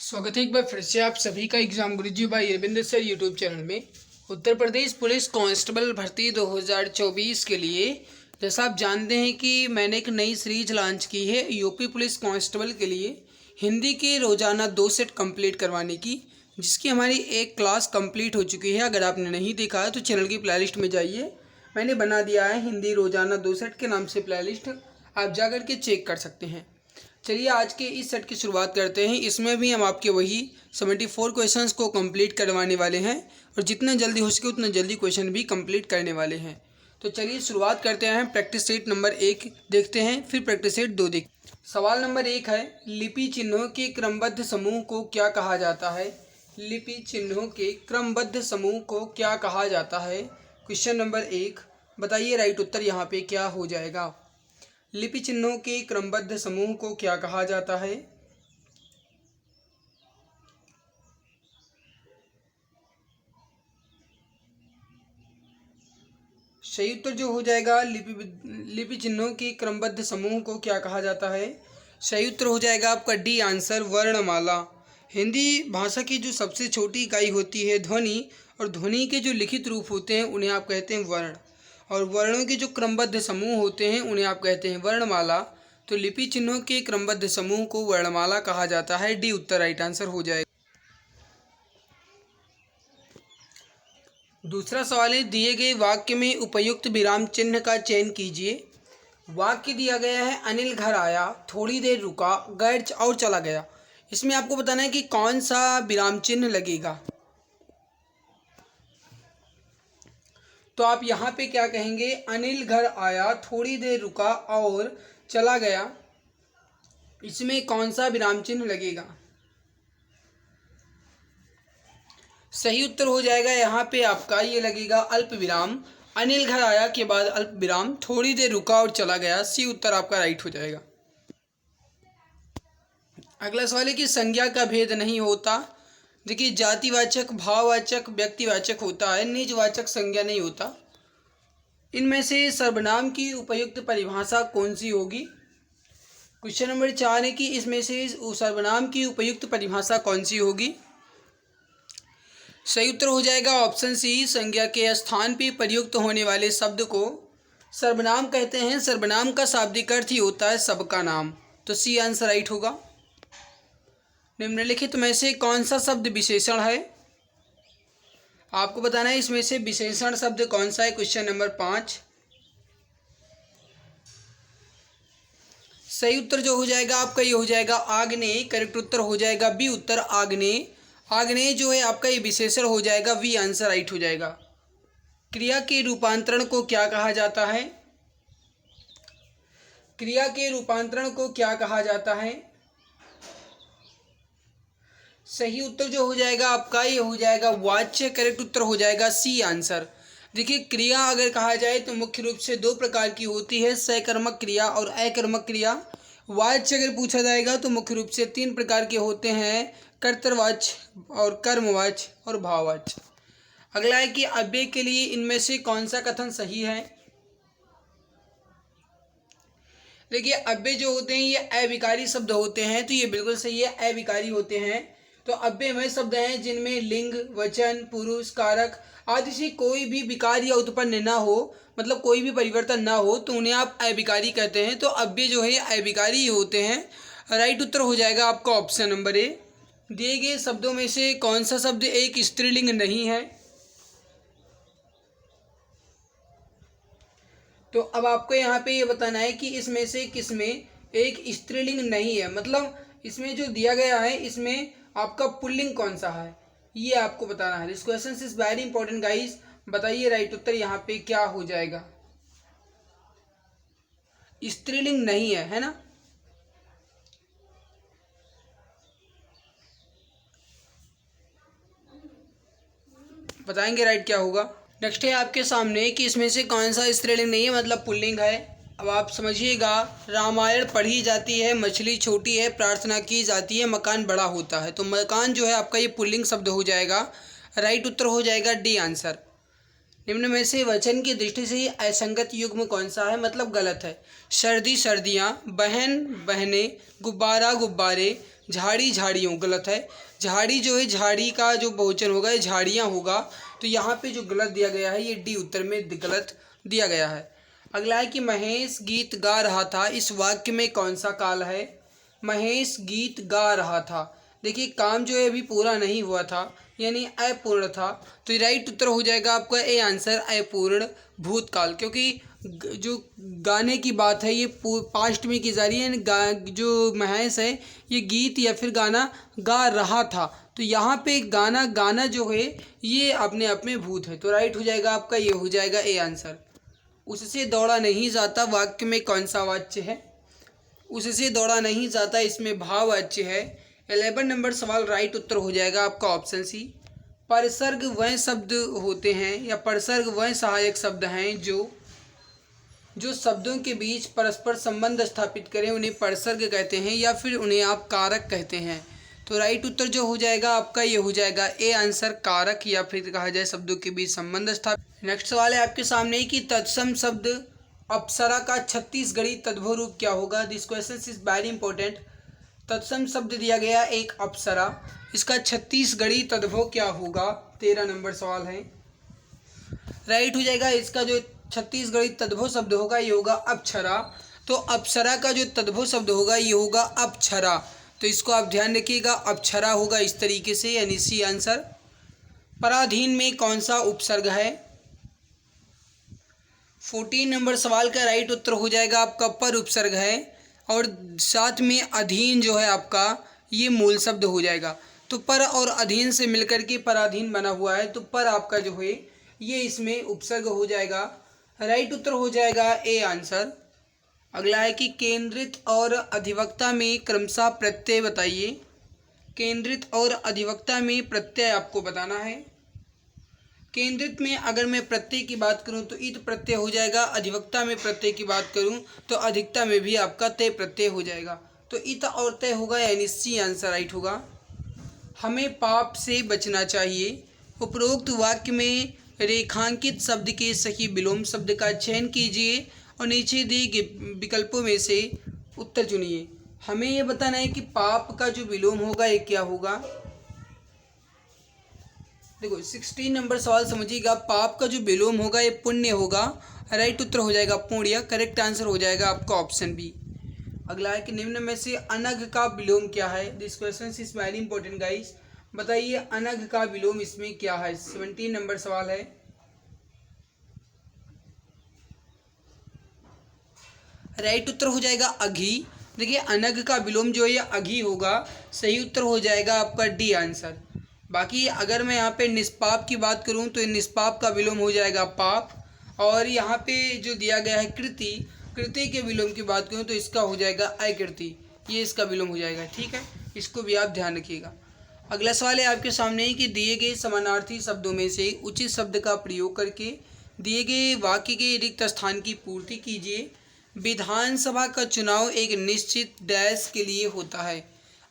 स्वागत है एक बार फिर से आप सभी का एग्जाम गुरुजी भाई अरविंद सर यूट्यूब चैनल में। उत्तर प्रदेश पुलिस कांस्टेबल भर्ती 2024 के लिए जैसा आप जानते हैं कि मैंने एक नई सीरीज लॉन्च की है यूपी पुलिस कांस्टेबल के लिए हिंदी के रोज़ाना 2 सेट कंप्लीट करवाने की, जिसकी हमारी एक क्लास कंप्लीट हो चुकी है। अगर आपने नहीं देखा है तो चैनल की प्ले लिस्ट में जाइए, मैंने बना दिया है हिंदी रोज़ाना 2 सेट के नाम से प्ले लिस्ट, आप जा कर के चेक कर सकते हैं। चलिए आज के इस सेट की शुरुआत करते हैं। इसमें भी हम आपके वही 74 क्वेश्चंस को कंप्लीट करवाने वाले हैं और जितना जल्दी हो सके उतना जल्दी क्वेश्चन भी कंप्लीट करने वाले हैं। तो चलिए शुरुआत करते हैं। प्रैक्टिस सेट नंबर 1 देखते हैं, फिर प्रैक्टिस सेट 2 देख। सवाल नंबर 1 है, लिपि चिन्हों के क्रमबद्ध समूह को क्या कहा जाता है? लिपि चिन्हों के क्रमबद्ध समूह को क्या कहा जाता है? क्वेश्चन नंबर 1, बताइए राइट उत्तर यहाँ पे क्या हो जाएगा। लिपि चिन्हों के क्रमबद्ध समूह को क्या कहा जाता है? सही उत्तर जो हो जाएगा लिपि चिन्हों के क्रमबद्ध समूह को क्या कहा जाता है? सही उत्तर हो जाएगा आपका डी आंसर, वर्णमाला। हिंदी भाषा की जो सबसे छोटी इकाई होती है ध्वनि, और ध्वनि के जो लिखित रूप होते हैं उन्हें आप कहते हैं वर्ण, और वर्णों के जो क्रमबद्ध समूह होते हैं उन्हें आप कहते हैं वर्णमाला। तो लिपि चिन्हों के क्रमबद्ध समूह को वर्णमाला कहा जाता है। डी उत्तर राइट आंसर हो जाएगा। दूसरा सवाल है, दिए गए वाक्य में उपयुक्त विराम चिन्ह का चयन कीजिए। वाक्य दिया गया है, अनिल घर आया, थोड़ी देर रुका, गैर और चला गया। इसमें आपको बताना है कि कौन सा विराम चिन्ह लगेगा। तो आप यहाँ पे क्या कहेंगे, अनिल घर आया, थोड़ी देर रुका और चला गया। इसमें कौन सा विराम चिन्ह लगेगा? सही उत्तर हो जाएगा यहाँ पे आपका ये लगेगा अल्प विराम। अनिल घर आया के बाद अल्प विराम, थोड़ी देर रुका और चला गया। सी उत्तर आपका राइट हो जाएगा। अगला सवाल है कि संज्ञा का भेद नहीं होता। देखिए, जातिवाचक, भाववाचक, व्यक्तिवाचक होता है, निजवाचक संज्ञा नहीं होता। इनमें से सर्वनाम की उपयुक्त परिभाषा कौन सी होगी? क्वेश्चन नंबर 4 है कि इसमें से सर्वनाम की उपयुक्त परिभाषा कौन सी होगी? सही उत्तर हो जाएगा ऑप्शन सी, संज्ञा के स्थान पे प्रयुक्त होने वाले शब्द को सर्वनाम कहते हैं। सर्वनाम का शाब्दिक अर्थ ही होता है सबका नाम। तो सी आंसर राइट होगा। निम्नलिखित में से कौन सा शब्द विशेषण है? आपको बताना है इसमें से विशेषण शब्द कौन सा है। Question number 5। सही उत्तर जो हो जाएगा आपका ये हो जाएगा आग्नेय। करेक्ट उत्तर हो जाएगा बी उत्तर, आग्नेय। आग्नेय जो है आपका ये विशेषण हो जाएगा, वी आंसर राइट हो जाएगा। क्रिया के रूपांतरण को क्या कहा जाता है? क्रिया के रूपांतरण को क्या कहा जाता है? सही उत्तर जो हो जाएगा आपका ये हो जाएगा वाच्य। करेक्ट उत्तर हो जाएगा सी आंसर। देखिए, क्रिया अगर कहा जाए तो मुख्य रूप से 2 प्रकार की होती है, सकर्मक क्रिया और अकर्मक क्रिया। वाच्य अगर पूछा जाएगा तो मुख्य रूप से 3 प्रकार के होते हैं, कर्तृवाच्य और कर्मवाच्य और भाववाच्य। अगला है कि अव्यय के लिए इनमें से कौन सा कथन सही है? देखिए, अव्यय जो होते हैं ये अविकारी शब्द होते हैं, तो ये बिल्कुल सही है, अविकारी होते हैं। तो अव्यय में शब्द हैं जिनमें लिंग, वचन, पुरुष, कारक आदि से कोई भी विकार या उत्पन्न ना हो, मतलब कोई भी परिवर्तन ना हो, तो उन्हें आप अविकारी कहते हैं। तो अव्यय जो है अविकारी ही होते हैं। राइट उत्तर हो जाएगा आपका ऑप्शन नंबर ए। दिए गए शब्दों में से कौन सा शब्द एक स्त्रीलिंग नहीं है? तो अब आपको यहाँ पे ये बताना है कि इसमें से किसमें एक स्त्रीलिंग नहीं है, मतलब इसमें जो दिया गया है इसमें आपका पुल्लिंग कौन सा है, ये आपको बताना है। This question is very important guys. बताइए राइट उत्तर यहाँ पे क्या हो जाएगा। स्त्रीलिंग नहीं है ना? बताएंगे राइट क्या होगा। नेक्स्ट है आपके सामने कि इसमें से कौन सा स्त्रीलिंग नहीं है, मतलब पुल्लिंग है। अब आप समझिएगा, रामायण पढ़ी जाती है, मछली छोटी है, प्रार्थना की जाती है, मकान बड़ा होता है। तो मकान जो है आपका ये पुल्लिंग शब्द हो जाएगा। राइट उत्तर हो जाएगा डी आंसर। निम्न में से वचन की दृष्टि से असंगत युग्म कौन सा है, मतलब गलत है। सर्दी सर्दियाँ, बहन बहनें, गुब्बारा गुब्बारे, झाड़ी झाड़ियों, गलत है। झाड़ी जो है, झाड़ी का जो बहुवचन होगा ये झाड़ियाँ होगा। तो यहाँ पे जो गलत दिया गया है ये डी उत्तर में गलत दिया गया है। अगला है कि महेश गीत गा रहा था, इस वाक्य में कौन सा काल है? महेश गीत गा रहा था, देखिए काम जो है अभी पूरा नहीं हुआ था, यानी अपूर्ण था। तो राइट उत्तर हो जाएगा आपका ए आंसर, अपूर्ण भूतकाल, क्योंकि जो गाने की बात है ये पास्ट में की जा रही है, यानी जो महेश है ये गीत या फिर गाना गा रहा था। तो यहाँ पे गाना जो है ये अपने आप में भूत है। तो राइट हो जाएगा आपका, ये हो जाएगा ए आंसर। उससे दौड़ा नहीं जाता वाक्य में कौन सा वाच्य है? उससे दौड़ा नहीं जाता, इसमें भाववाच्य है। 11 नंबर सवाल राइट उत्तर हो जाएगा आपका ऑप्शन सी। परसर्ग वह शब्द होते हैं या परसर्ग वह सहायक शब्द हैं जो शब्दों के बीच परस्पर संबंध स्थापित करें, उन्हें परसर्ग कहते हैं या फिर उन्हें आप कारक कहते हैं। तो राइट उत्तर जो हो जाएगा आपका ये हो जाएगा ए आंसर, कारक या फिर कहा जाए शब्दों के बीच संबंध स्थापित। नेक्स्ट सवाल है आपके सामने कि तत्सम शब्द अप्सरा का छत्तीसगढ़ी तद्भव रूप क्या होगा? This question is very important. तत्सम शब्द दिया गया एक अप्सरा, इसका छत्तीसगढ़ी तद्भव क्या होगा? 13 नंबर सवाल है। राइट हो जाएगा, इसका जो छत्तीसगढ़ी तद्भव शब्द होगा ये होगा अप्सरा। तो अप्सरा का जो तद्भव शब्द होगा ये होगा अप्सरा। तो इसको आप ध्यान रखिएगा, अप्सरा होगा इस तरीके से, यानी सी आंसर। पराधीन में कौन सा उपसर्ग है? 14 नंबर सवाल का राइट उत्तर हो जाएगा आपका पर उपसर्ग है, और साथ में अधीन जो है आपका ये मूल शब्द हो जाएगा। तो पर और अधीन से मिलकर के पराधीन बना हुआ है, तो पर आपका जो है ये इसमें उपसर्ग हो जाएगा। राइट उत्तर हो जाएगा ए आंसर। अगला है कि केंद्रित और अधिवक्ता में क्रमशः प्रत्यय बताइए। केंद्रित और अधिवक्ता में प्रत्यय आपको बताना है। केंद्रित में अगर मैं प्रत्यय की बात करूं तो इत प्रत्यय हो जाएगा, अधिवक्ता में प्रत्यय की बात करूं तो अधिकता में भी आपका तय प्रत्यय हो जाएगा। तो इत और तय होगा, यानी सी आंसर राइट होगा। हमें पाप से बचना चाहिए। उपरोक्त वाक्य में रेखांकित शब्द के सही विलोम शब्द का चयन कीजिए और नीचे दिए विकल्पों में से उत्तर चुनिए। हमें यह बताना है कि पाप का जो विलोम होगा ये क्या होगा। देखो 16 नंबर सवाल समझिएगा, पाप का जो विलोम होगा ये पुण्य होगा। राइट उत्तर हो जाएगा पुण्य, करेक्ट आंसर हो जाएगा आपका ऑप्शन बी। अगला है कि निम्न में से अनघ का विलोम क्या है? This question is very important guys. बताइए अनघ का विलोम इसमें क्या है? 17 नंबर सवाल है। राइट उत्तर हो जाएगा अघी। देखिए अनघ का विलोम जो है ये अघी होगा, सही उत्तर हो जाएगा आपका डी आंसर। बाकी अगर मैं यहाँ पे निष्पाप की बात करूँ तो निष्पाप का विलोम हो जाएगा पाप, और यहाँ पे जो दिया गया है कृति के विलोम की बात करूँ तो इसका हो जाएगा अकृति, ये इसका विलोम हो जाएगा। ठीक है, इसको भी आप ध्यान रखिएगा। अगला सवाल है आपके सामने कि दिए गए समानार्थी शब्दों में से उचित शब्द का प्रयोग करके दिए गए वाक्य के रिक्त स्थान की पूर्ति कीजिए। विधानसभा का चुनाव एक निश्चित डैश के लिए होता है।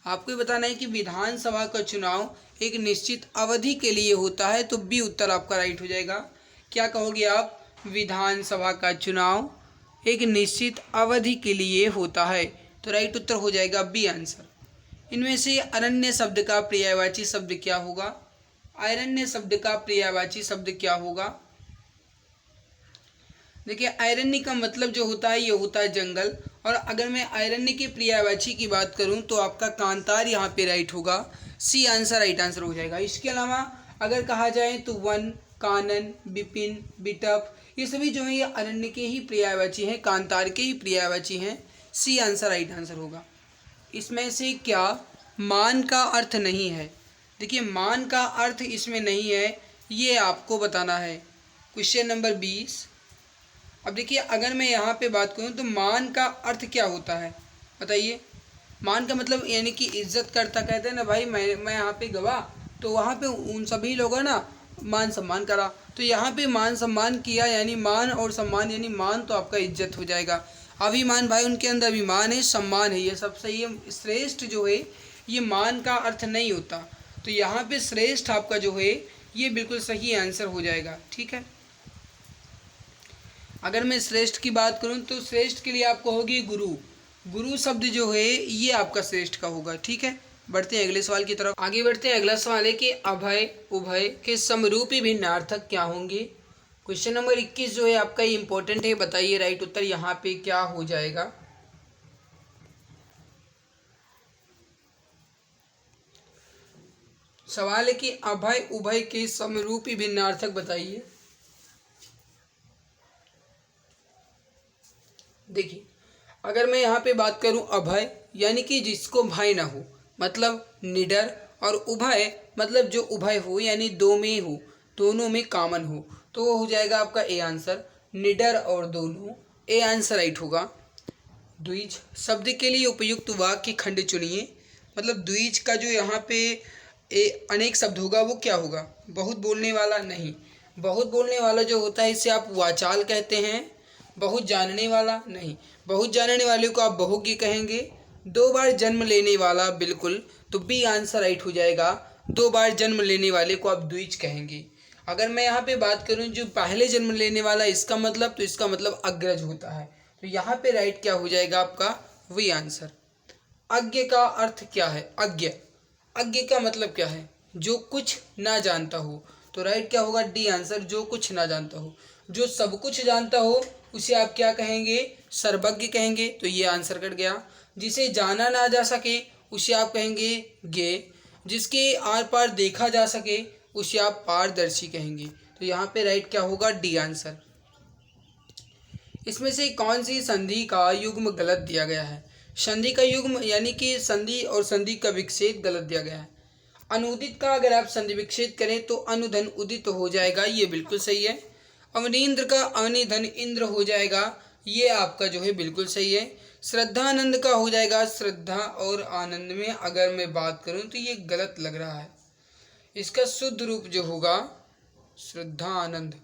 आपको बताना है कि विधानसभा का चुनाव एक निश्चित अवधि के लिए होता है, तो बी उत्तर आपका राइट हो जाएगा। क्या कहोगे आप? विधानसभा का चुनाव एक निश्चित अवधि के लिए होता है, तो राइट उत्तर हो जाएगा बी आंसर। इनमें से अरण्य शब्द का पर्यायवाची शब्द क्या होगा? अरण्य शब्द का पर्यायवाची शब्द क्या होगा? देखिए अरण्य का मतलब जो होता है ये होता है जंगल, और अगर मैं अरण्य के पर्यायवाची की बात करूं तो आपका कांतार यहाँ पे राइट होगा, सी आंसर राइट आंसर हो जाएगा। इसके अलावा अगर कहा जाए तो वन, कानन, विपिन, बिटप, ये सभी जो है ये अरण्य के ही पर्यायवाची हैं, कांतार के ही पर्यायवाची हैं, सी आंसर राइट आंसर होगा। इसमें से क्या मान का अर्थ नहीं है? देखिए मान का अर्थ इसमें नहीं है, ये आपको बताना है। Question number 20। अब देखिए अगर मैं यहाँ पे बात करूँ तो मान का अर्थ क्या होता है बताइए? मान का मतलब यानी कि इज्जत करता, कहते हैं ना भाई मैं यहाँ पे गवा तो वहाँ पे उन सभी लोगों ना मान सम्मान करा, तो यहाँ पे मान सम्मान किया, यानी मान और सम्मान, यानी मान तो आपका इज्जत हो जाएगा। अभिमान भाई उनके अंदर अभिमान है, सम्मान है, ये सब सही है। श्रेष्ठ जो है ये मान का अर्थ नहीं होता, तो यहाँ पे श्रेष्ठ आपका जो है ये बिल्कुल सही आंसर हो जाएगा। ठीक है, अगर मैं श्रेष्ठ की बात करूं तो श्रेष्ठ के लिए आपको होगी गुरु, गुरु शब्द जो है ये आपका श्रेष्ठ का होगा। ठीक है, बढ़ते हैं अगले सवाल की तरफ। आगे बढ़ते हैं। अगला सवाल है कि अभय उभय के समरूपी भिन्नार्थक क्या होंगे। क्वेश्चन नंबर 21 जो है आपका ये इंपॉर्टेंट है। बताइए राइट उत्तर यहाँ पे क्या हो जाएगा। सवाल है कि अभय उभय के समरूपी भिन्नार्थक बताइए। देखिए, अगर मैं यहाँ पे बात करूँ अभय यानी कि जिसको भय ना हो, मतलब निडर, और उभय मतलब जो उभय हो यानी दो में हो, दोनों में कॉमन हो, तो वो हो जाएगा आपका ए आंसर। निडर और दोनों, ए आंसर राइट होगा। द्विज शब्द के लिए उपयुक्त वाक्य खंड चुनिए। मतलब द्विज का जो यहाँ पे अनेक शब्द होगा वो क्या होगा। बहुत बोलने वाला नहीं, बहुत बोलने वाला जो होता है इसे आप वाचाल कहते हैं। बहुत जानने वाला नहीं, बहुत जानने वाले को आप बहुज्ञ कहेंगे। दो बार जन्म लेने वाला, बिल्कुल, तो बी आंसर राइट हो जाएगा। दो बार जन्म लेने वाले को आप द्विज कहेंगे। अगर मैं यहाँ पे बात करूँ जो पहले जन्म लेने वाला, इसका मतलब, तो इसका मतलब अग्रज होता है। तो यहाँ पे राइट क्या हो जाएगा आपका, वी आंसर। अज्ञ का अर्थ क्या है, अज्ञ, अज्ञ का मतलब क्या है, जो कुछ ना जानता हो। तो राइट क्या होगा, डी आंसर, जो कुछ ना जानता हो। जो सब कुछ जानता हो उसे आप क्या कहेंगे, सर्वज्ञ कहेंगे। तो ये आंसर कट गया। जिसे जाना ना जा सके उसे आप कहेंगे ज्ञेय। जिसके आर पार देखा जा सके उसे आप पारदर्शी कहेंगे। तो यहाँ पे राइट क्या होगा, डी आंसर। इसमें से कौन सी संधि का युग्म गलत दिया गया है। संधि का युग्म यानी कि संधि और संधि का विच्छेद गलत दिया गया है। अनुदित का अगर आप संधि विच्छेद करें तो अनुधन उदित हो जाएगा, ये बिल्कुल सही है। अवनींद्र का अवनिधन इंद्र हो जाएगा, ये आपका जो है बिल्कुल सही है। श्रद्धानंद का हो जाएगा श्रद्धा और आनंद में अगर मैं बात करूं तो ये गलत लग रहा है। इसका शुद्ध रूप जो होगा श्रद्धा आनंद,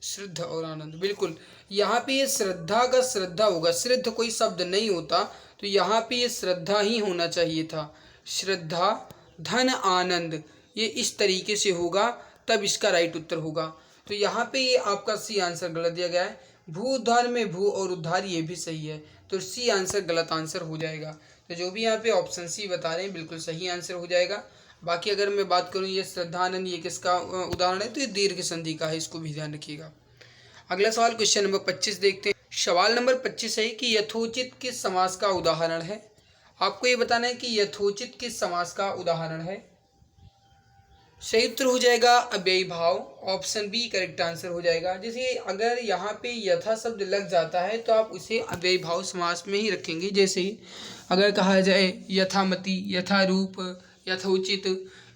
श्रद्धा और आनंद, बिल्कुल। यहाँ पे ये श्रद्धा का श्रद्धा होगा, श्रद्ध कोई शब्द नहीं होता, तो यहाँ पे ये श्रद्धा ही होना चाहिए था। श्रद्धा धन आनंद, ये इस तरीके से होगा, तब इसका राइट उत्तर होगा। तो यहाँ पे ये आपका सी आंसर गलत दिया गया है। भू उद्धार में भू और उद्धार ये भी सही है, तो सी आंसर गलत आंसर हो जाएगा। तो जो भी यहाँ पे ऑप्शन सी बता रहे हैं बिल्कुल सही आंसर हो जाएगा। बाकी अगर मैं बात करूँ ये श्रद्धानंद, ये किसका उदाहरण है, तो ये दीर्घ संधि का है, इसको भी ध्यान रखिएगा। अगला सवाल क्वेश्चन नंबर 25 देखते हैं। सवाल नंबर 25 है कि यथोचित किस समास का उदाहरण है। आपको ये बताना है कि यथोचित किस समास का उदाहरण है। सही उत्तर हो जाएगा अव्ययी भाव, ऑप्शन बी करेक्ट आंसर हो जाएगा। जैसे अगर यहाँ पे यथा शब्द लग जाता है तो आप उसे अव्ययी भाव समास में ही रखेंगे। जैसे अगर कहा जाए यथामति, यथारूप, यथोचित,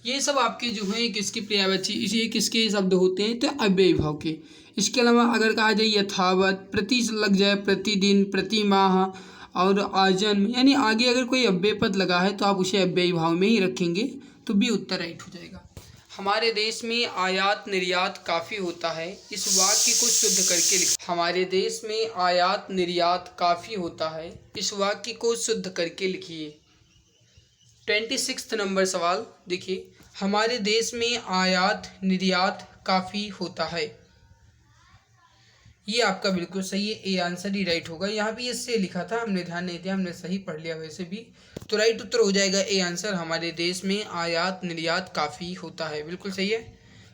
ये सब आपके जो हैं किसके पर्यायवाची, इसे किसके शब्द होते हैं, तो अव्ययी भाव के। इसके अलावा अगर कहा जाए यथावत, प्रति लग जाए प्रतिदिन, प्रति माह और आजन्म, यानी आगे अगर कोई अव्यय पद लगा है तो आप उसे अव्ययी भाव में ही रखेंगे, तो बी उत्तर राइट हो जाएगा। हमारे देश में आयात निर्यात काफ़ी होता है, इस वाक्य को शुद्ध करके लिखिए। हमारे देश में आयात निर्यात काफ़ी होता है, इस वाक्य को शुद्ध करके लिखिए। 26 नंबर सवाल देखिए, हमारे देश में आयात निर्यात काफ़ी होता है, ये आपका बिल्कुल सही है, ए आंसर ही राइट होगा। यहाँ पे इससे लिखा था, हमने ध्यान नहीं दिया, हमने सही पढ़ लिया वैसे भी, तो राइट उत्तर हो जाएगा ए आंसर। हमारे देश में आयात निर्यात काफ़ी होता है, बिल्कुल सही है।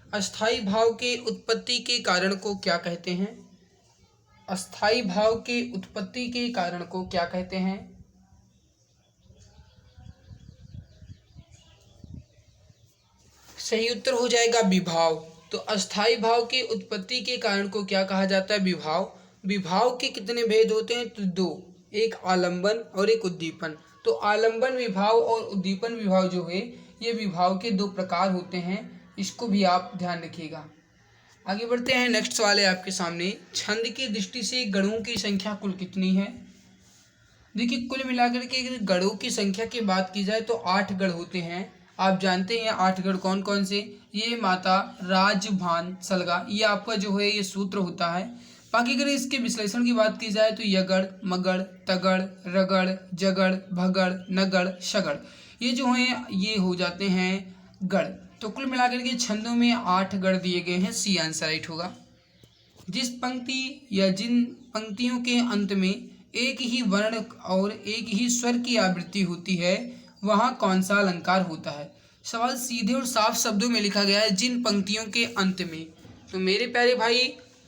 अस्थाई भाव के उत्पत्ति के कारण को क्या कहते हैं। अस्थाई भाव के उत्पत्ति के कारण को क्या कहते हैं। सही उत्तर हो जाएगा विभाव। तो अस्थाई भाव के उत्पत्ति के कारण को क्या कहा जाता है, विभाव। विभाव के कितने भेद होते हैं, तो दो, एक आलंबन और एक उद्दीपन। तो आलंबन विभाव और उद्दीपन विभाव जो है ये विभाव के दो प्रकार होते हैं, इसको भी आप ध्यान रखिएगा। आगे बढ़ते हैं। नेक्स्ट सवाल है आपके सामने, छंद की दृष्टि से गणों की संख्या कुल कितनी है। देखिए कुल मिलाकर के गणों की संख्या की बात की जाए तो 8 गण होते हैं। आप जानते हैं 8 गण कौन कौन से, ये माता, राज, भान, सलगा, ये आपका जो है ये सूत्र होता है। बाकी अगर इसके विश्लेषण की बात की जाए तो यगड़, मगड़, तगड़, रगड़, जगड़, भगड़, नगड़, शगड़, ये जो हैं ये हो जाते हैं गण। तो कुल मिलाकर के छंदों में 8 गण दिए गए हैं, सी आंसर राइट होगा। जिस पंक्ति या जिन पंक्तियों के अंत में एक ही वर्ण और एक ही स्वर की आवृत्ति होती है, वहाँ कौन सा अलंकार होता है। सवाल सीधे और साफ शब्दों में लिखा गया है, जिन पंक्तियों के अंत में। तो मेरे प्यारे भाई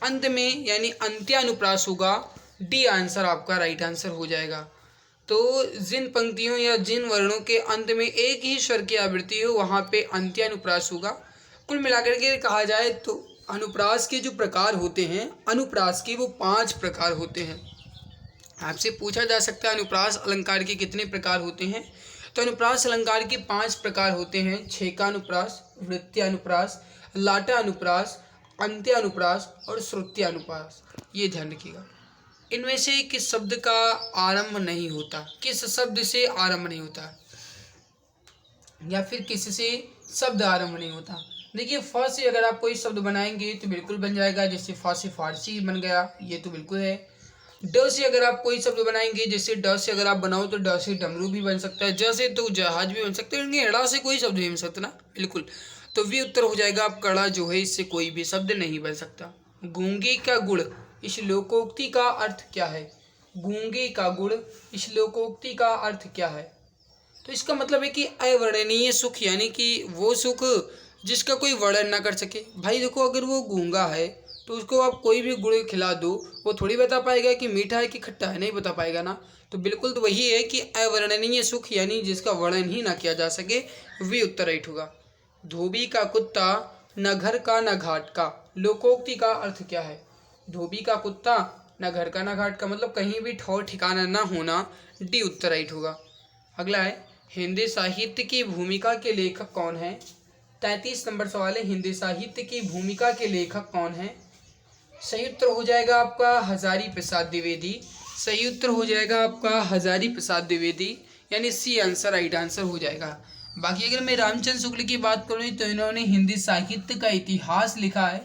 अंत में यानी अंत्यानुप्रास होगा, डी आंसर आपका राइट आंसर हो जाएगा। तो जिन पंक्तियों या जिन वर्णों के अंत में एक ही स्वर की आवृत्ति हो, वहाँ पे अंत्यानुप्रास होगा। कुल मिलाकर के कहा जाए तो अनुप्रास के जो प्रकार होते हैं, अनुप्रास के वो 5 प्रकार होते हैं। आपसे पूछा जा सकता है अनुप्रास अलंकार के कितने प्रकार होते हैं। तो अनुप्रास अलंकार के 5 प्रकार होते हैं, छेकानुप्रास, वृत्त्यानुप्रास, लाटानुप्रास, अंत्यानुप्रास और श्रुत्यानुप्रास। ये ध्यान रखिएगा। इनमें से किस शब्द का आरंभ नहीं होता, किस शब्द से आरंभ नहीं होता, या फिर किससे शब्द आरंभ नहीं होता। देखिए फ से अगर आप कोई शब्द बनाएंगे तो बिल्कुल बन जाएगा, जैसे फ से फारसी बन गया, ये तो बिल्कुल है। ड से अगर आप कोई शब्द बनाएंगे, जैसे ड से अगर आप बनाओ तो ड से डमरू भी बन सकता है, ज से तो जहाज भी बन सकता है, लेकिन ड़ से कोई शब्द नहीं बन सकता ना, बिल्कुल। तो वी उत्तर हो जाएगा आप कड़ा जो है, इससे कोई भी शब्द नहीं बन सकता। गूंगे का गुण इस लोकोक्ति का अर्थ क्या है। गूंगे का गुण इस लोकोक्ति का अर्थ क्या है। तो इसका मतलब है कि अवर्णनीय सुख, यानी कि वो सुख जिसका कोई वर्णन ना कर सके। भाई देखो, अगर वो गूंगा है तो उसको आप कोई भी गुड़ खिला दो, वो थोड़ी बता पाएगा कि मीठा है कि खट्टा है, नहीं बता पाएगा ना। तो बिल्कुल तो वही है कि अवर्णनीय सुख, यानी जिसका वर्णन ही ना किया जा सके, वे उत्तर राइट होगा। धोबी का कुत्ता न घर का न घाट का, लोकोक्ति का अर्थ क्या है। धोबी का कुत्ता न घर का न घाट का, मतलब कहीं भी ठौर ठिकाना ना होना, डी उत्तर राइट होगा। अगला है, हिंदी साहित्य की भूमिका के लेखक कौन है। 33 नंबर सवाल है, हिंदी साहित्य की भूमिका के लेखक कौन है। सही उत्तर हो जाएगा आपका हजारी प्रसाद द्विवेदी। सही उत्तर हो जाएगा आपका हजारी प्रसाद द्विवेदी, यानी सी आंसर राइट आंसर हो जाएगा। बाकी अगर मैं रामचंद्र शुक्ल की बात करूँ तो इन्होंने हिंदी साहित्य का इतिहास लिखा है।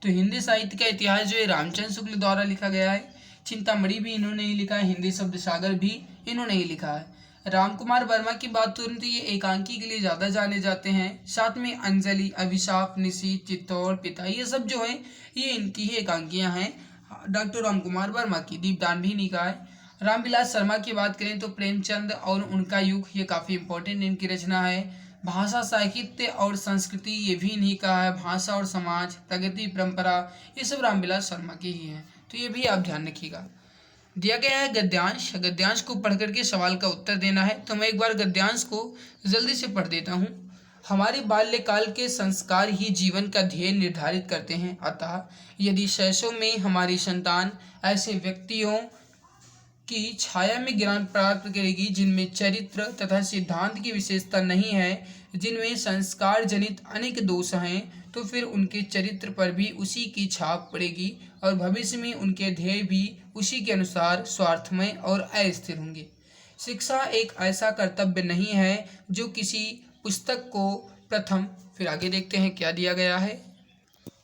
तो हिंदी साहित्य का इतिहास जो है रामचंद्र शुक्ल द्वारा लिखा गया है। चिंतामणि भी इन्होंने ही लिखा है, हिंदी शब्द सागर भी इन्होंने ही लिखा है। रामकुमार वर्मा की बात करूँ तो ये एकांकी के लिए ज़्यादा जाने जाते हैं। साथ में अंजलि, अभिशाप, निशीथ, चित्तौड़, पिता, ये सब जो है ये इनकी ही एकांकियाँ हैं, डॉक्टर रामकुमार वर्मा की। दीपदान भी इन्हीं का है। रामविलास शर्मा की बात करें तो प्रेमचंद और उनका युग, ये काफ़ी इंपॉर्टेंट इनकी रचना है। भाषा, साहित्य और संस्कृति, ये भी इन्हीं का है। भाषा और समाज, प्रगति, परंपरा, ये सब रामविलास शर्मा की ही हैं। तो ये भी आप ध्यान रखिएगा। दिया गया है गद्यांश, गद्यांश को पढ़ करके सवाल का उत्तर देना है। तो मैं एक बार गद्यांश को जल्दी से पढ़ देता हूँ। हमारे बाल्यकाल के संस्कार ही जीवन का ध्येय निर्धारित करते हैं। अतः यदि शैशव में हमारी संतान ऐसे व्यक्तियों की छाया में ज्ञान प्राप्त करेगी जिनमें चरित्र तथा सिद्धांत की विशेषता नहीं है, जिनमें संस्कार जनित अनेक दोष हैं, तो फिर उनके चरित्र पर भी उसी की छाप पड़ेगी और भविष्य में उनके ध्येय भी उसी के अनुसार स्वार्थमय और अस्थिर होंगे। शिक्षा एक ऐसा कर्तव्य नहीं है जो किसी पुस्तक को प्रथम, फिर आगे देखते हैं क्या दिया गया है,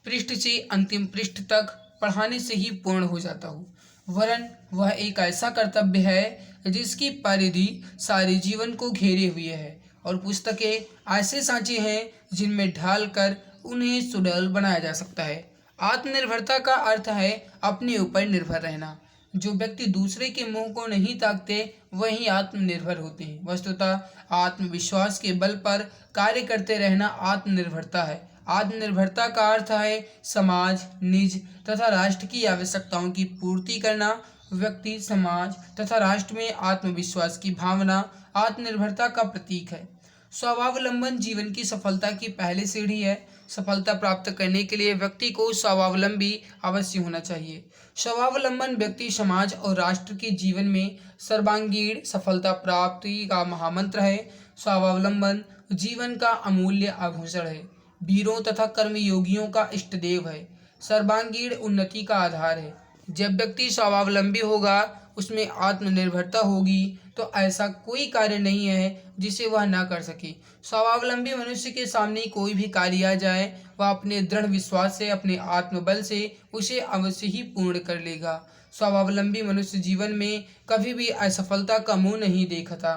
पृष्ठ से अंतिम पृष्ठ तक पढ़ाने से ही पूर्ण हो जाता हो, वरन वह एक ऐसा कर्तव्य है जिसकी परिधि सारे जीवन को घेरे हुए है और पुस्तकें ऐसे सांचे हैं जिनमें ढाल कर उन्हें सुडौल बनाया जा सकता है। आत्मनिर्भरता का अर्थ है अपने ऊपर निर्भर रहना। जो व्यक्ति दूसरे के मुंह को नहीं ताकते वही आत्मनिर्भर होते हैं। वस्तुतः आत्मविश्वास के बल पर कार्य करते रहना आत्मनिर्भरता है। आत्मनिर्भरता का अर्थ है समाज, निज तथा राष्ट्र की आवश्यकताओं की पूर्ति करना। व्यक्ति, समाज तथा राष्ट्र में आत्मविश्वास की भावना आत्मनिर्भरता का प्रतीक है। स्वावलंबन जीवन की सफलता की पहली सीढ़ी है। सफलता प्राप्त करने के लिए व्यक्ति को स्वावलंबी अवश्य होना चाहिए। स्वावलंबन व्यक्ति, समाज और राष्ट्र के जीवन में सर्वांगीण सफलता प्राप्ति का महामंत्र है। स्वावलंबन जीवन का अमूल्य आभूषण है, वीरों तथा कर्मयोगियों का इष्ट देव है, सर्वांगीण उन्नति का आधार है। जब व्यक्ति स्वावलंबी होगा, उसमें आत्मनिर्भरता होगी, तो ऐसा कोई कार्य नहीं है जिसे वह ना कर सके। स्वावलंबी मनुष्य के सामने कोई भी कार्य आ जाए, वह अपने दृढ़ विश्वास से, अपने आत्मबल से उसे अवश्य ही पूर्ण कर लेगा। स्वावलंबी मनुष्य जीवन में कभी भी असफलता का मुंह नहीं देखता।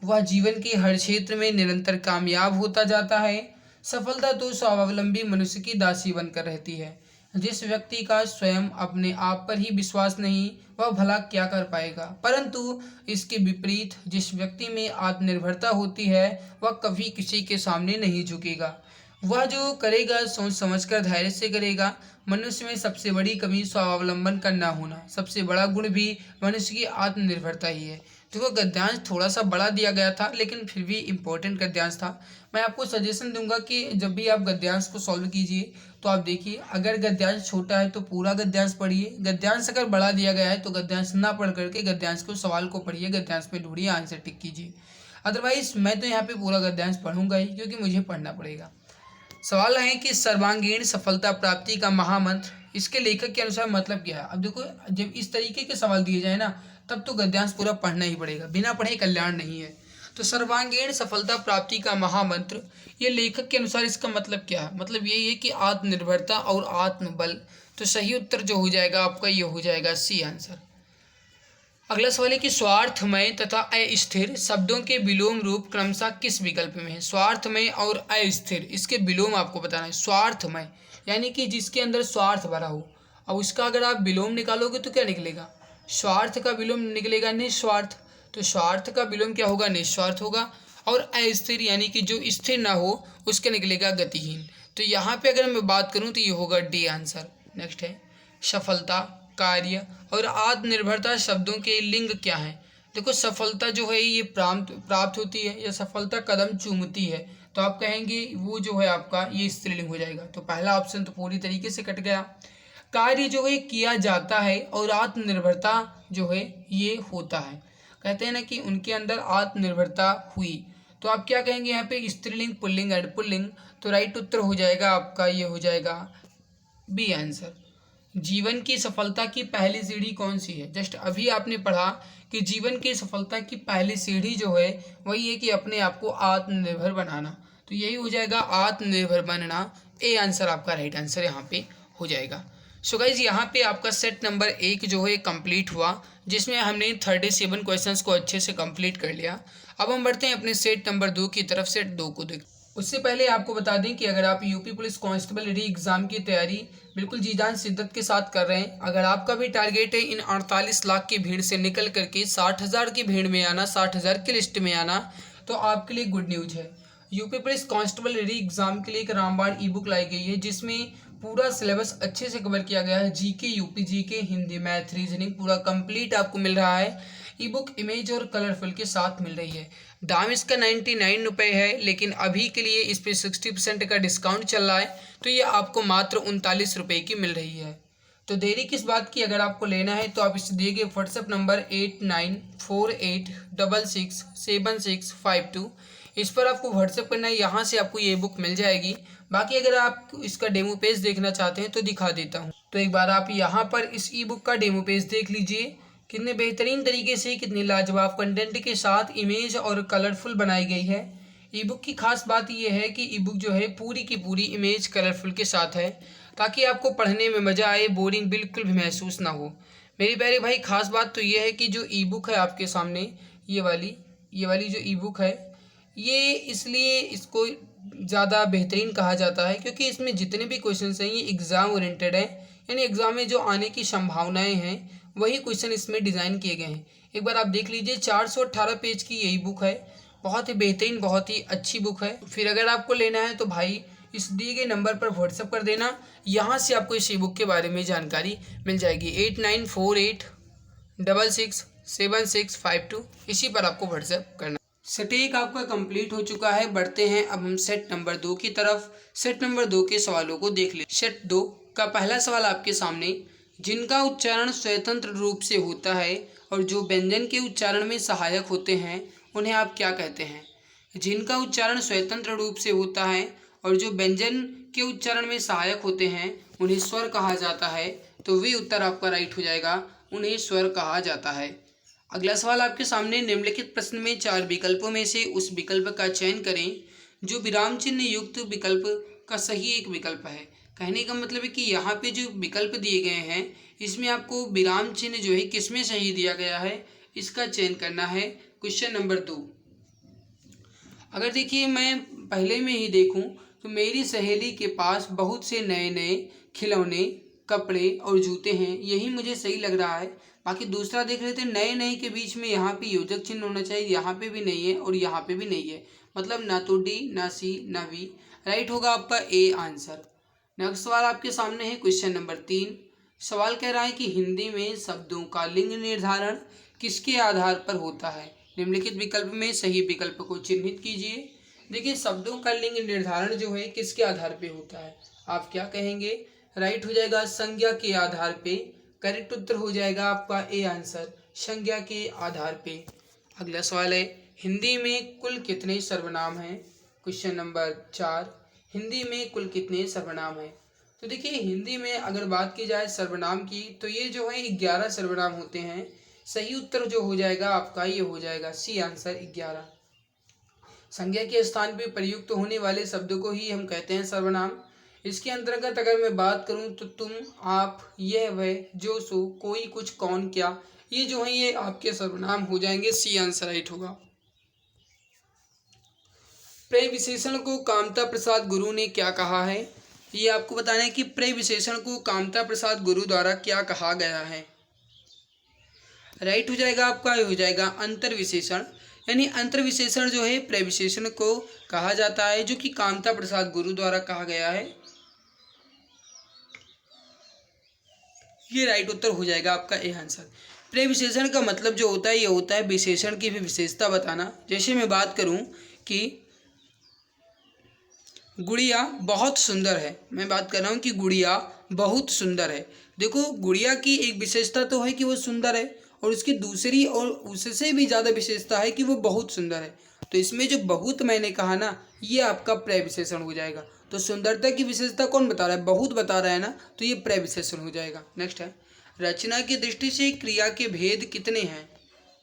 वह जीवन के हर क्षेत्र में निरंतर कामयाब होता जाता है। सफलता तो स्वावलंबी मनुष्य की दासी बनकर रहती है। जिस व्यक्ति का स्वयं अपने आप पर ही विश्वास नहीं, वह भला क्या कर पाएगा। परंतु इसके विपरीत जिस व्यक्ति में आत्मनिर्भरता होती है, वह कभी किसी के सामने नहीं झुकेगा। वह जो करेगा सोच समझकर धैर्य से करेगा। मनुष्य में सबसे बड़ी कमी स्वावलंबन का ना होना, सबसे बड़ा गुण भी मनुष्य की आत्मनिर्भरता ही है। देखो गद्यांश थोड़ा सा बड़ा दिया गया था, लेकिन फिर भी इम्पोर्टेंट गद्यांश था। मैं आपको सजेशन दूंगा कि जब भी आप गद्यांश को सॉल्व कीजिए तो आप देखिए, अगर गद्यांश छोटा है तो पूरा गद्यांश पढ़िए, गद्यांश अगर बड़ा दिया गया है तो गद्यांश ना पढ़ करके गद्यांश को सवाल को पढ़िए, गद्यांश पे ढूंढिए, आंसर टिक कीजिए। अदरवाइज मैं तो यहाँ पे पूरा गद्यांश पढ़ूंगा ही, क्योंकि मुझे पढ़ना पड़ेगा। सवाल है कि सर्वांगीण सफलता प्राप्ति का महामंत्र इसके लेखक के अनुसार मतलब क्या है। अब देखो, जब इस तरीके के सवाल दिए जाए ना, तब तो गद्यांश पूरा पढ़ना ही पड़ेगा, बिना पढ़े कल्याण नहीं है। तो सर्वांगीण सफलता प्राप्ति का महामंत्र, ये लेखक के अनुसार इसका मतलब क्या है। मतलब यही है कि आत्मनिर्भरता और आत्मबल। तो सही उत्तर जो हो जाएगा आपका, ये हो जाएगा सी आंसर। अगला सवाल है कि स्वार्थमय तथा अस्थिर शब्दों के विलोम रूप क्रमशः किस विकल्प में है। स्वार्थमय और अस्थिर, इसके विलोम आपको बताना है। स्वार्थमय यानी कि जिसके अंदर स्वार्थ भरा हो। अब उसका अगर आप विलोम निकालोगे तो क्या निकलेगा, स्वार्थ का विलोम निकलेगा निस्वार्थ। तो स्वार्थ का विलोम क्या होगा, निस्वार्थ होगा। और अस्थिर यानी कि जो स्थिर ना हो, उसका निकलेगा गतिहीन। तो यहाँ पे अगर मैं बात करूँ तो ये होगा डी आंसर। नेक्स्ट है सफलता, कार्य और आत्मनिर्भरता शब्दों के लिंग क्या हैं। देखो सफलता जो है ये प्राप्त होती है, या सफलता कदम चूमती है, तो आप कहेंगे वो जो है आपका ये स्त्रीलिंग हो जाएगा। तो पहला ऑप्शन तो पूरी तरीके से कट गया। कार्य जो है किया जाता है, और आत्मनिर्भरता जो है ये होता है। कहते हैं ना कि उनके अंदर आत्मनिर्भरता हुई, तो आप क्या कहेंगे यहाँ पे, स्त्रीलिंग, पुल्लिंग एंड पुल्लिंग। तो राइट उत्तर हो जाएगा आपका, ये हो जाएगा बी आंसर। जीवन की सफलता की पहली सीढ़ी कौन सी है। जस्ट अभी आपने पढ़ा कि जीवन की सफलता की पहली सीढ़ी जो है वही है कि अपने आप को आत्मनिर्भर बनाना। तो यही हो जाएगा आत्मनिर्भर बनना। ए आंसर आपका राइट आंसर यहाँ पे हो जाएगा। सो गाइज यहाँ पे आपका सेट नंबर 1 जो है कंप्लीट हुआ, जिसमें हमने 37 क्वेश्चंस को अच्छे से कंप्लीट कर लिया। अब हम बढ़ते हैं अपने सेट नंबर 2 की तरफ। सेट 2 को देख, उससे पहले आपको बता दें कि अगर आप यूपी पुलिस कांस्टेबल री एग्ज़ाम की तैयारी बिल्कुल जी जान शिद्दत के साथ कर रहे हैं, अगर आपका भी टारगेट है इन 48 लाख की भीड़ से निकल करके 60,000 की भीड़ में आना, 60,000 की लिस्ट में आना, तो आपके लिए गुड न्यूज़ है। यूपी पुलिस कांस्टेबल री एग्ज़ाम के लिए एक रामबाण ई बुक लाई गई है, जिसमें पूरा सिलेबस अच्छे से कवर किया गया है। GK, UP GK, Hindi, math, reasoning पूरा कंप्लीट आपको मिल रहा है। ई बुक इमेज और कलरफुल के साथ मिल रही है। दाम इसका 99 रुपये है, लेकिन अभी के लिए इस पर 60% का डिस्काउंट चल रहा है, तो ये आपको मात्र 39 रुपये की मिल रही है। तो देरी किस बात की, अगर आपको लेना है तो आप इस दिए गए व्हाट्सएप नंबर 8948667652 इस पर आपको व्हाट्सएप करना है। यहाँ से आपको ये बुक मिल जाएगी। बाकी अगर आप इसका डेमो पेज देखना चाहते हैं तो दिखा देता हूँ। तो एक बार आप यहाँ पर इस ई बुक का डेमो पेज देख लीजिए, कितने बेहतरीन तरीके से, कितनी लाजवाब कंटेंट के साथ इमेज और कलरफुल बनाई गई है। ई बुक की खास बात यह है कि ई बुक जो है पूरी की पूरी इमेज कलरफुल के साथ है, ताकि आपको पढ़ने में मज़ा आए, बोरिंग बिल्कुल भी महसूस ना हो। मेरे प्यारे भाई, खास बात तो ये है कि जो ई बुक है आपके सामने, ये वाली जो ई बुक है, ये इसलिए इसको ज़्यादा बेहतरीन कहा जाता है क्योंकि इसमें जितने भी क्वेश्चन हैं ये एग्ज़ाम ओरिएंटेड है, यानी एग्ज़ाम में जो आने की संभावनाएं हैं वही क्वेश्चन इसमें डिज़ाइन किए गए हैं। एक बार आप देख लीजिए, 418 पेज की यही बुक है, बहुत ही बेहतरीन, बहुत ही अच्छी बुक है। फिर अगर आपको लेना है तो भाई इस दिए गए नंबर पर व्हाट्सएप कर देना, यहाँ से आपको इस ई बुक के बारे में जानकारी मिल जाएगी। 8948667652 इसी पर आपको व्हाट्सएप करना। सेट 1 आपका कंप्लीट हो चुका है। बढ़ते हैं अब हम सेट नंबर 2 की तरफ। सेट नंबर 2 के सवालों को देख ले। सेट 2 का पहला सवाल आपके सामने, जिनका उच्चारण स्वतंत्र रूप से होता है और जो व्यंजन के उच्चारण में सहायक होते हैं उन्हें आप क्या कहते हैं। जिनका उच्चारण स्वतंत्र रूप से होता है और जो व्यंजन के उच्चारण में सहायक होते हैं उन्हें स्वर कहा जाता है। तो वे उत्तर आपका राइट हो जाएगा, उन्हें स्वर कहा जाता है। अगला सवाल आपके सामने, निम्नलिखित प्रश्न में 4 विकल्पों में से उस विकल्प का चयन करें जो विराम चिन्ह युक्त विकल्प का सही एक विकल्प है। कहने का मतलब है कि यहाँ पे जो विकल्प दिए गए हैं इसमें आपको विराम चिन्ह जो है किसमें सही दिया गया है इसका चयन करना है। क्वेश्चन नंबर 2, अगर देखिए मैं पहले में ही देखूं तो मेरी सहेली के पास बहुत से नए नए खिलौने, कपड़े और जूते हैं, यही मुझे सही लग रहा है। बाकी दूसरा देख रहे थे, नए नए के बीच में यहाँ पे योजक चिन्ह होना चाहिए, यहाँ पे भी नहीं है और यहाँ पे भी नहीं है, मतलब ना तो डी, ना सी, ना वी। राइट होगा आपका ए आंसर। नेक्स्ट सवाल आपके सामने है क्वेश्चन नंबर 3। सवाल कह रहा है कि हिंदी में शब्दों का लिंग निर्धारण किसके आधार पर होता है? निम्नलिखित विकल्प में सही विकल्प को चिन्हित कीजिए। देखिए, शब्दों का लिंग निर्धारण जो है किसके आधार पे होता है? आप क्या कहेंगे? राइट हो जाएगा संज्ञा के आधार पे। करेक्ट उत्तर हो जाएगा आपका ए आंसर, संज्ञा के आधार पे। अगला सवाल है, हिंदी में कुल कितने सर्वनाम हैं? Question number 4। हिंदी में कुल कितने सर्वनाम हैं? तो देखिए, हिंदी में अगर बात की जाए सर्वनाम की, तो ये जो है 11 सर्वनाम होते हैं। सही उत्तर जो हो जाएगा आपका ये हो जाएगा सी आंसर 11। संज्ञा के स्थान पे प्रयुक्त होने वाले शब्द को ही हम कहते हैं सर्वनाम। इसके अंतर्गत अगर मैं बात करूं तो तुम, आप, यह, वह, जो, सो, कोई, कुछ, कौन, क्या, ये जो है ये आपके सर्वनाम हो जाएंगे। सी आंसर राइट होगा। प्रय विशेषण को कामता प्रसाद गुरु ने क्या कहा है? ये आपको बताना है कि प्रय विशेषण को कामता प्रसाद गुरु द्वारा क्या कहा गया है। राइट हो जाएगा आपका, हो जाएगा अंतर विशेषण। यानी अंतर विशेषण जो है प्रय विशेषण को कहा जाता है, जो कि कामता प्रसाद गुरु द्वारा कहा गया है। ये राइट उत्तर हो जाएगा आपका ए आंसर। प्रय विशेषण का मतलब जो होता है ये होता है विशेषण की भी विशेषता बताना। जैसे मैं बात करूं कि गुड़िया बहुत सुंदर है, मैं बात कर रहा हूँ कि गुड़िया बहुत सुंदर है। देखो, गुड़िया की एक विशेषता तो है कि वो सुंदर है, और उसकी दूसरी और उससे भी ज़्यादा विशेषता है कि वो बहुत सुंदर है। तो इसमें जो बहुत मैंने कहा ना, ये आपका प्रय विशेषण हो जाएगा। तो सुंदरता की विशेषता कौन बता रहा है? बहुत बता रहा है ना, तो ये प्रय विशेषण हो जाएगा। नेक्स्ट है, रचना की दृष्टि से क्रिया के भेद कितने हैं?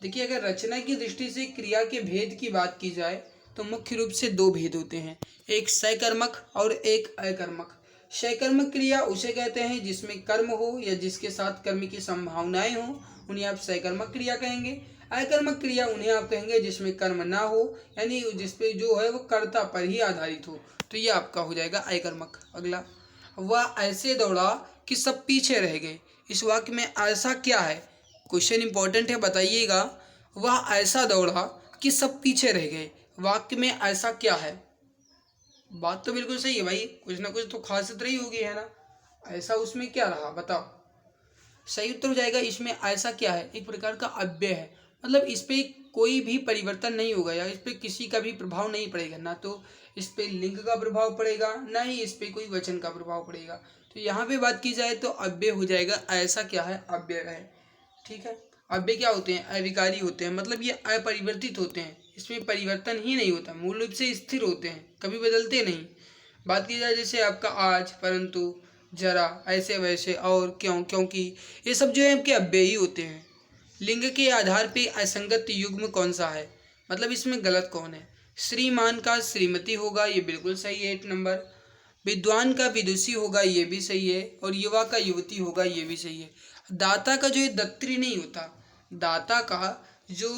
देखिए, अगर रचना की दृष्टि से क्रिया के भेद की बात की जाए तो मुख्य रूप से 2 भेद होते हैं, एक सकर्मक और एक अकर्मक। सकर्मक क्रिया उसे कहते हैं जिसमें कर्म हो या जिसके साथ कर्म की संभावनाएं हो, उन्हें आप सकर्मक क्रिया कहेंगे। अकर्मक क्रिया उन्हें आप कहेंगे जिसमें कर्म ना हो, यानी जिसपे जो है वो कर्ता पर ही आधारित हो। तो ये आपका हो जाएगा अकर्मक। अगला, वह ऐसे दौड़ा कि सब पीछे रह गए। इस वाक्य में ऐसा क्या है? क्वेश्चन इंपॉर्टेंट है, बताइएगा। वह ऐसा दौड़ा कि सब पीछे रह गए, वाक्य में ऐसा क्या है? बात तो बिल्कुल सही है भाई, कुछ ना कुछ तो खासियत रही होगी, है ना? ऐसा उसमें क्या रहा, बताओ। सही उत्तर हो जाएगा इसमें ऐसा क्या है, एक प्रकार का अव्यय है, मतलब इस पे कोई भी परिवर्तन नहीं होगा या इस पे किसी का भी प्रभाव नहीं पड़ेगा। ना तो इस पे लिंग का प्रभाव पड़ेगा, ना ही इस पे कोई वचन का प्रभाव पड़ेगा। तो यहाँ पे बात की जाए तो अव्यय हो जाएगा। ऐसा क्या है? अव्यय है। ठीक है, अव्यय क्या होते हैं? अविकारी होते हैं, मतलब ये अपरिवर्तित होते हैं, इसमें परिवर्तन ही नहीं होता, मूल रूप से स्थिर होते हैं, कभी बदलते नहीं। बात की जाए जैसे आपका आज, परंतु, जरा, ऐसे वैसे और क्यों, क्योंकि, ये सब जो है आपके अव्यय ही होते हैं। लिंग के आधार पे असंगत युग्म कौन सा है, मतलब इसमें गलत कौन है? श्रीमान का श्रीमती होगा, ये बिल्कुल सही है 8 नंबर। विद्वान का विदुषी होगा, ये भी सही है। और युवा का युवती होगा, ये भी सही है। दाता का जो है दत्री नहीं होता, दाता का जो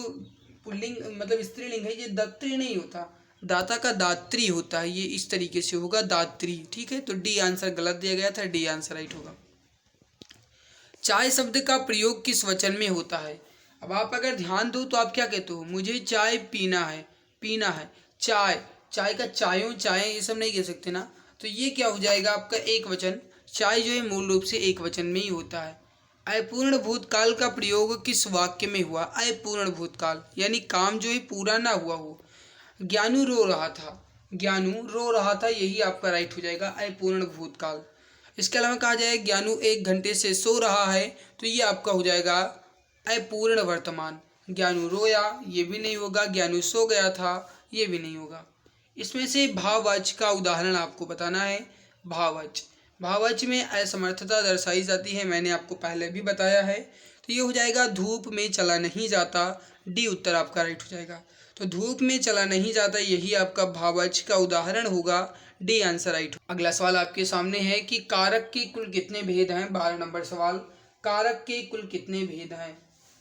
पुल्लिंग मतलब स्त्रीलिंग है, ये दत्री नहीं होता, दाता का दात्री होता है। ये इस तरीके से होगा, दात्री। ठीक है, तो डी आंसर गलत दिया गया था, डी आंसर राइट होगा। चाय शब्द का प्रयोग किस वचन में होता है? अब आप अगर ध्यान दो तो आप क्या कहते हो? मुझे चाय पीना है, पीना है। चाय, चाय का चायों, चाय, ये सब नहीं कह सकते ना। तो ये क्या हो जाएगा आपका एक वचन। चाय जो है मूल रूप से एक वचन में ही होता है। अपूर्ण भूतकाल का प्रयोग किस वाक्य में हुआ? अपूर्ण भूतकाल यानी काम जो है पूरा ना हुआ हो। ज्ञानू रो रहा था, ज्ञानू रो रहा था, यही आपका राइट हो जाएगा, अपूर्ण भूतकाल। इसके अलावा कहा जाए ज्ञानू 1 घंटे से सो रहा है, तो ये आपका हो जाएगा अपूर्ण वर्तमान। ज्ञानू रोया, ये भी नहीं होगा। ज्ञानू सो गया था, ये भी नहीं होगा। इसमें से भाववाच्य का उदाहरण आपको बताना है। भाववाच्य, भाववाच्य में असमर्थता दर्शाई जाती है, मैंने आपको पहले भी बताया है। तो ये हो जाएगा धूप में चला नहीं जाता, डी उत्तर आपका राइट हो जाएगा। तो धूप में चला नहीं जाता, यही आपका भाववाच्य का उदाहरण होगा, डी आंसर राइट। अगला सवाल आपके सामने है कि कारक के कुल कितने भेद हैं? 12 नंबर सवाल, कारक के कुल कितने भेद हैं?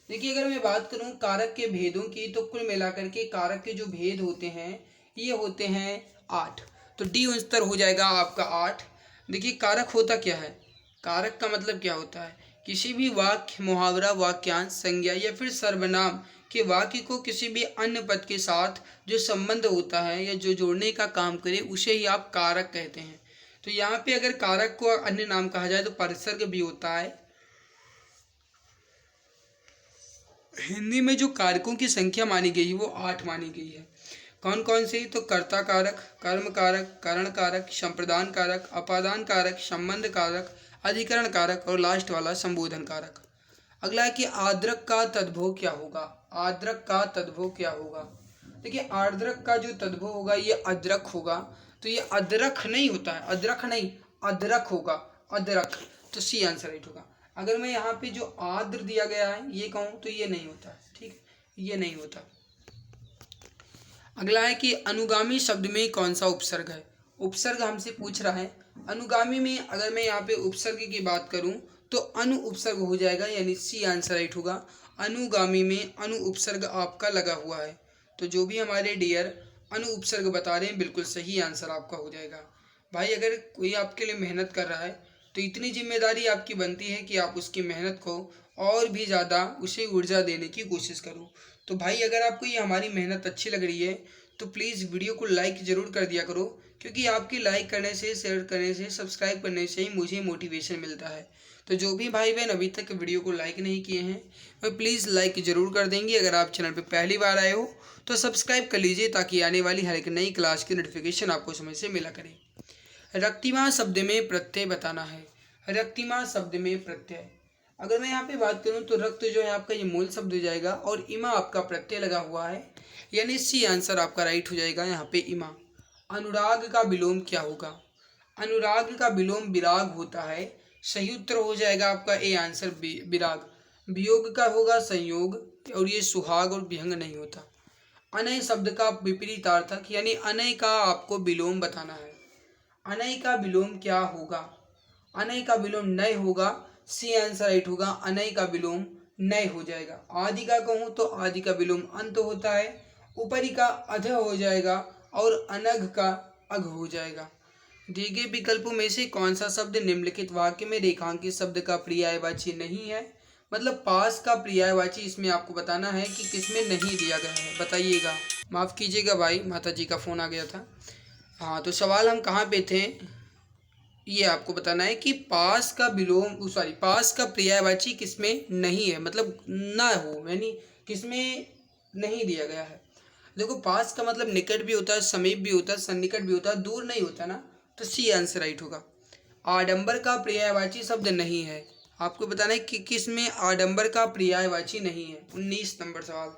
देखिए, अगर मैं बात करूं कारक के भेदों की, तो कुल मिलाकर के कारक के जो भेद होते हैं ये होते हैं 8। तो डी उत्तर हो जाएगा आपका 8। देखिए कारक होता क्या है, कारक का मतलब क्या होता है, किसी भी वाक्य, मुहावरा, वाक्यांश, संज्ञा या फिर सर्वनाम के वाक्य को किसी भी अन्य पद के साथ जो संबंध होता है या जो जोड़ने का काम करे उसे ही आप कारक कहते हैं। तो यहाँ पे अगर कारक को अन्य नाम कहा जाए तो परिसर्ग भी होता है। हिंदी में जो कारकों की संख्या मानी गई है वो 8 मानी गई है। कौन कौन से, तो कर्ता कारक, कर्म कारक, करण कारक, संप्रदान कारक, अपादान कारक, संबंध कारक, अधिकरण कारक और लास्ट वाला संबोधन कारक। अगला है कि आर्द्रक का तद्भव क्या होगा, आर्द्रक का तद्भव क्या होगा। देखिए आर्द्रक का जो तद्भव होगा ये अदरक होगा, तो ये अदरक नहीं होता है, अदरक नहीं अदरक होगा, अदरक, तो सी आंसर राइट होगा। अगर मैं यहाँ पे जो आर्द्र दिया गया है ये कहूँ तो ये नहीं होता, ठीक है, ये नहीं होता। अगला है कि अनुगामी शब्द में कौन सा उपसर्ग है, उपसर्ग हमसे पूछ रहा है। अनुगामी में अगर मैं यहाँ पे उपसर्ग की बात करूँ तो अनु उपसर्ग हो जाएगा, यानी सी आंसर राइट होगा। अनुगामी में अनु उपसर्ग आपका लगा हुआ है, तो जो भी हमारे डियर अनु उपसर्ग बता रहे हैं बिल्कुल सही आंसर आपका हो जाएगा। भाई अगर कोई आपके लिए मेहनत कर रहा है तो इतनी जिम्मेदारी आपकी बनती है कि आप उसकी मेहनत को और भी ज़्यादा उसे ऊर्जा देने की कोशिश करो। तो भाई अगर आपको ये हमारी मेहनत अच्छी लग रही है तो प्लीज़ वीडियो को लाइक ज़रूर कर दिया करो, क्योंकि आपकी लाइक करने से, शेयर करने से, सब्सक्राइब करने से ही मुझे मोटिवेशन मिलता है। तो जो भी भाई बहन अभी तक वीडियो को लाइक नहीं किए हैं वह प्लीज़ लाइक ज़रूर कर देंगे। अगर आप चैनल पर पहली बार आए हो तो सब्सक्राइब कर लीजिए ताकि आने वाली हर एक नई क्लास की नोटिफिकेशन आपको समय से मिला करे। रक्तिमा शब्द में प्रत्यय बताना है, रक्तिमा शब्द में प्रत्यय। अगर मैं यहाँ पे बात करूँ तो रक्त जो है आपका ये मूल शब्द हो जाएगा और इमा आपका प्रत्यय लगा हुआ है, यानी सी आंसर आपका राइट हो जाएगा यहाँ पे इमा। अनुराग का विलोम क्या होगा, अनुराग का विलोम विराग होता है, सही उत्तर हो जाएगा आपका ए आंसर विराग। वियोग का होगा संयोग, और ये सुहाग और विहंग नहीं होता। अनय शब्द का विपरीतार्थक, यानी अनय का आपको विलोम बताना है। अनय का विलोम क्या होगा, अनय का विलोम नय होगा, सी आंसर राइट होगा। अनय का विलोम नय हो जाएगा। आदि का कहूँ तो आदि का विलोम अंत होता है, ऊपरी का अध हो जाएगा और अनघ का अघ हो जाएगा। दिए गए विकल्पों में से कौन सा शब्द निम्नलिखित वाक्य में रेखांकित शब्द का पर्यायवाची नहीं है, मतलब पास का पर्यायवाची इसमें आपको बताना है कि किसमें नहीं दिया गया है, बताइएगा। माफ़ कीजिएगा भाई, माता जी का फ़ोन आ गया था। हाँ तो सवाल हम कहाँ पे थे, ये आपको बताना है कि पास का विलोम पास का पर्यायवाची किसमें नहीं है, मतलब ना हो, यानी किसमें नहीं दिया गया है। देखो पास का मतलब निकट भी होता है, समीप भी होता है, सन्निकट भी होता है, दूर नहीं होता ना, तो सी आंसर राइट होगा। आडंबर का पर्यायवाची शब्द नहीं है, आपको बताना है कि किसमें आडंबर का पर्यायवाची नहीं है। 19 नंबर सवाल।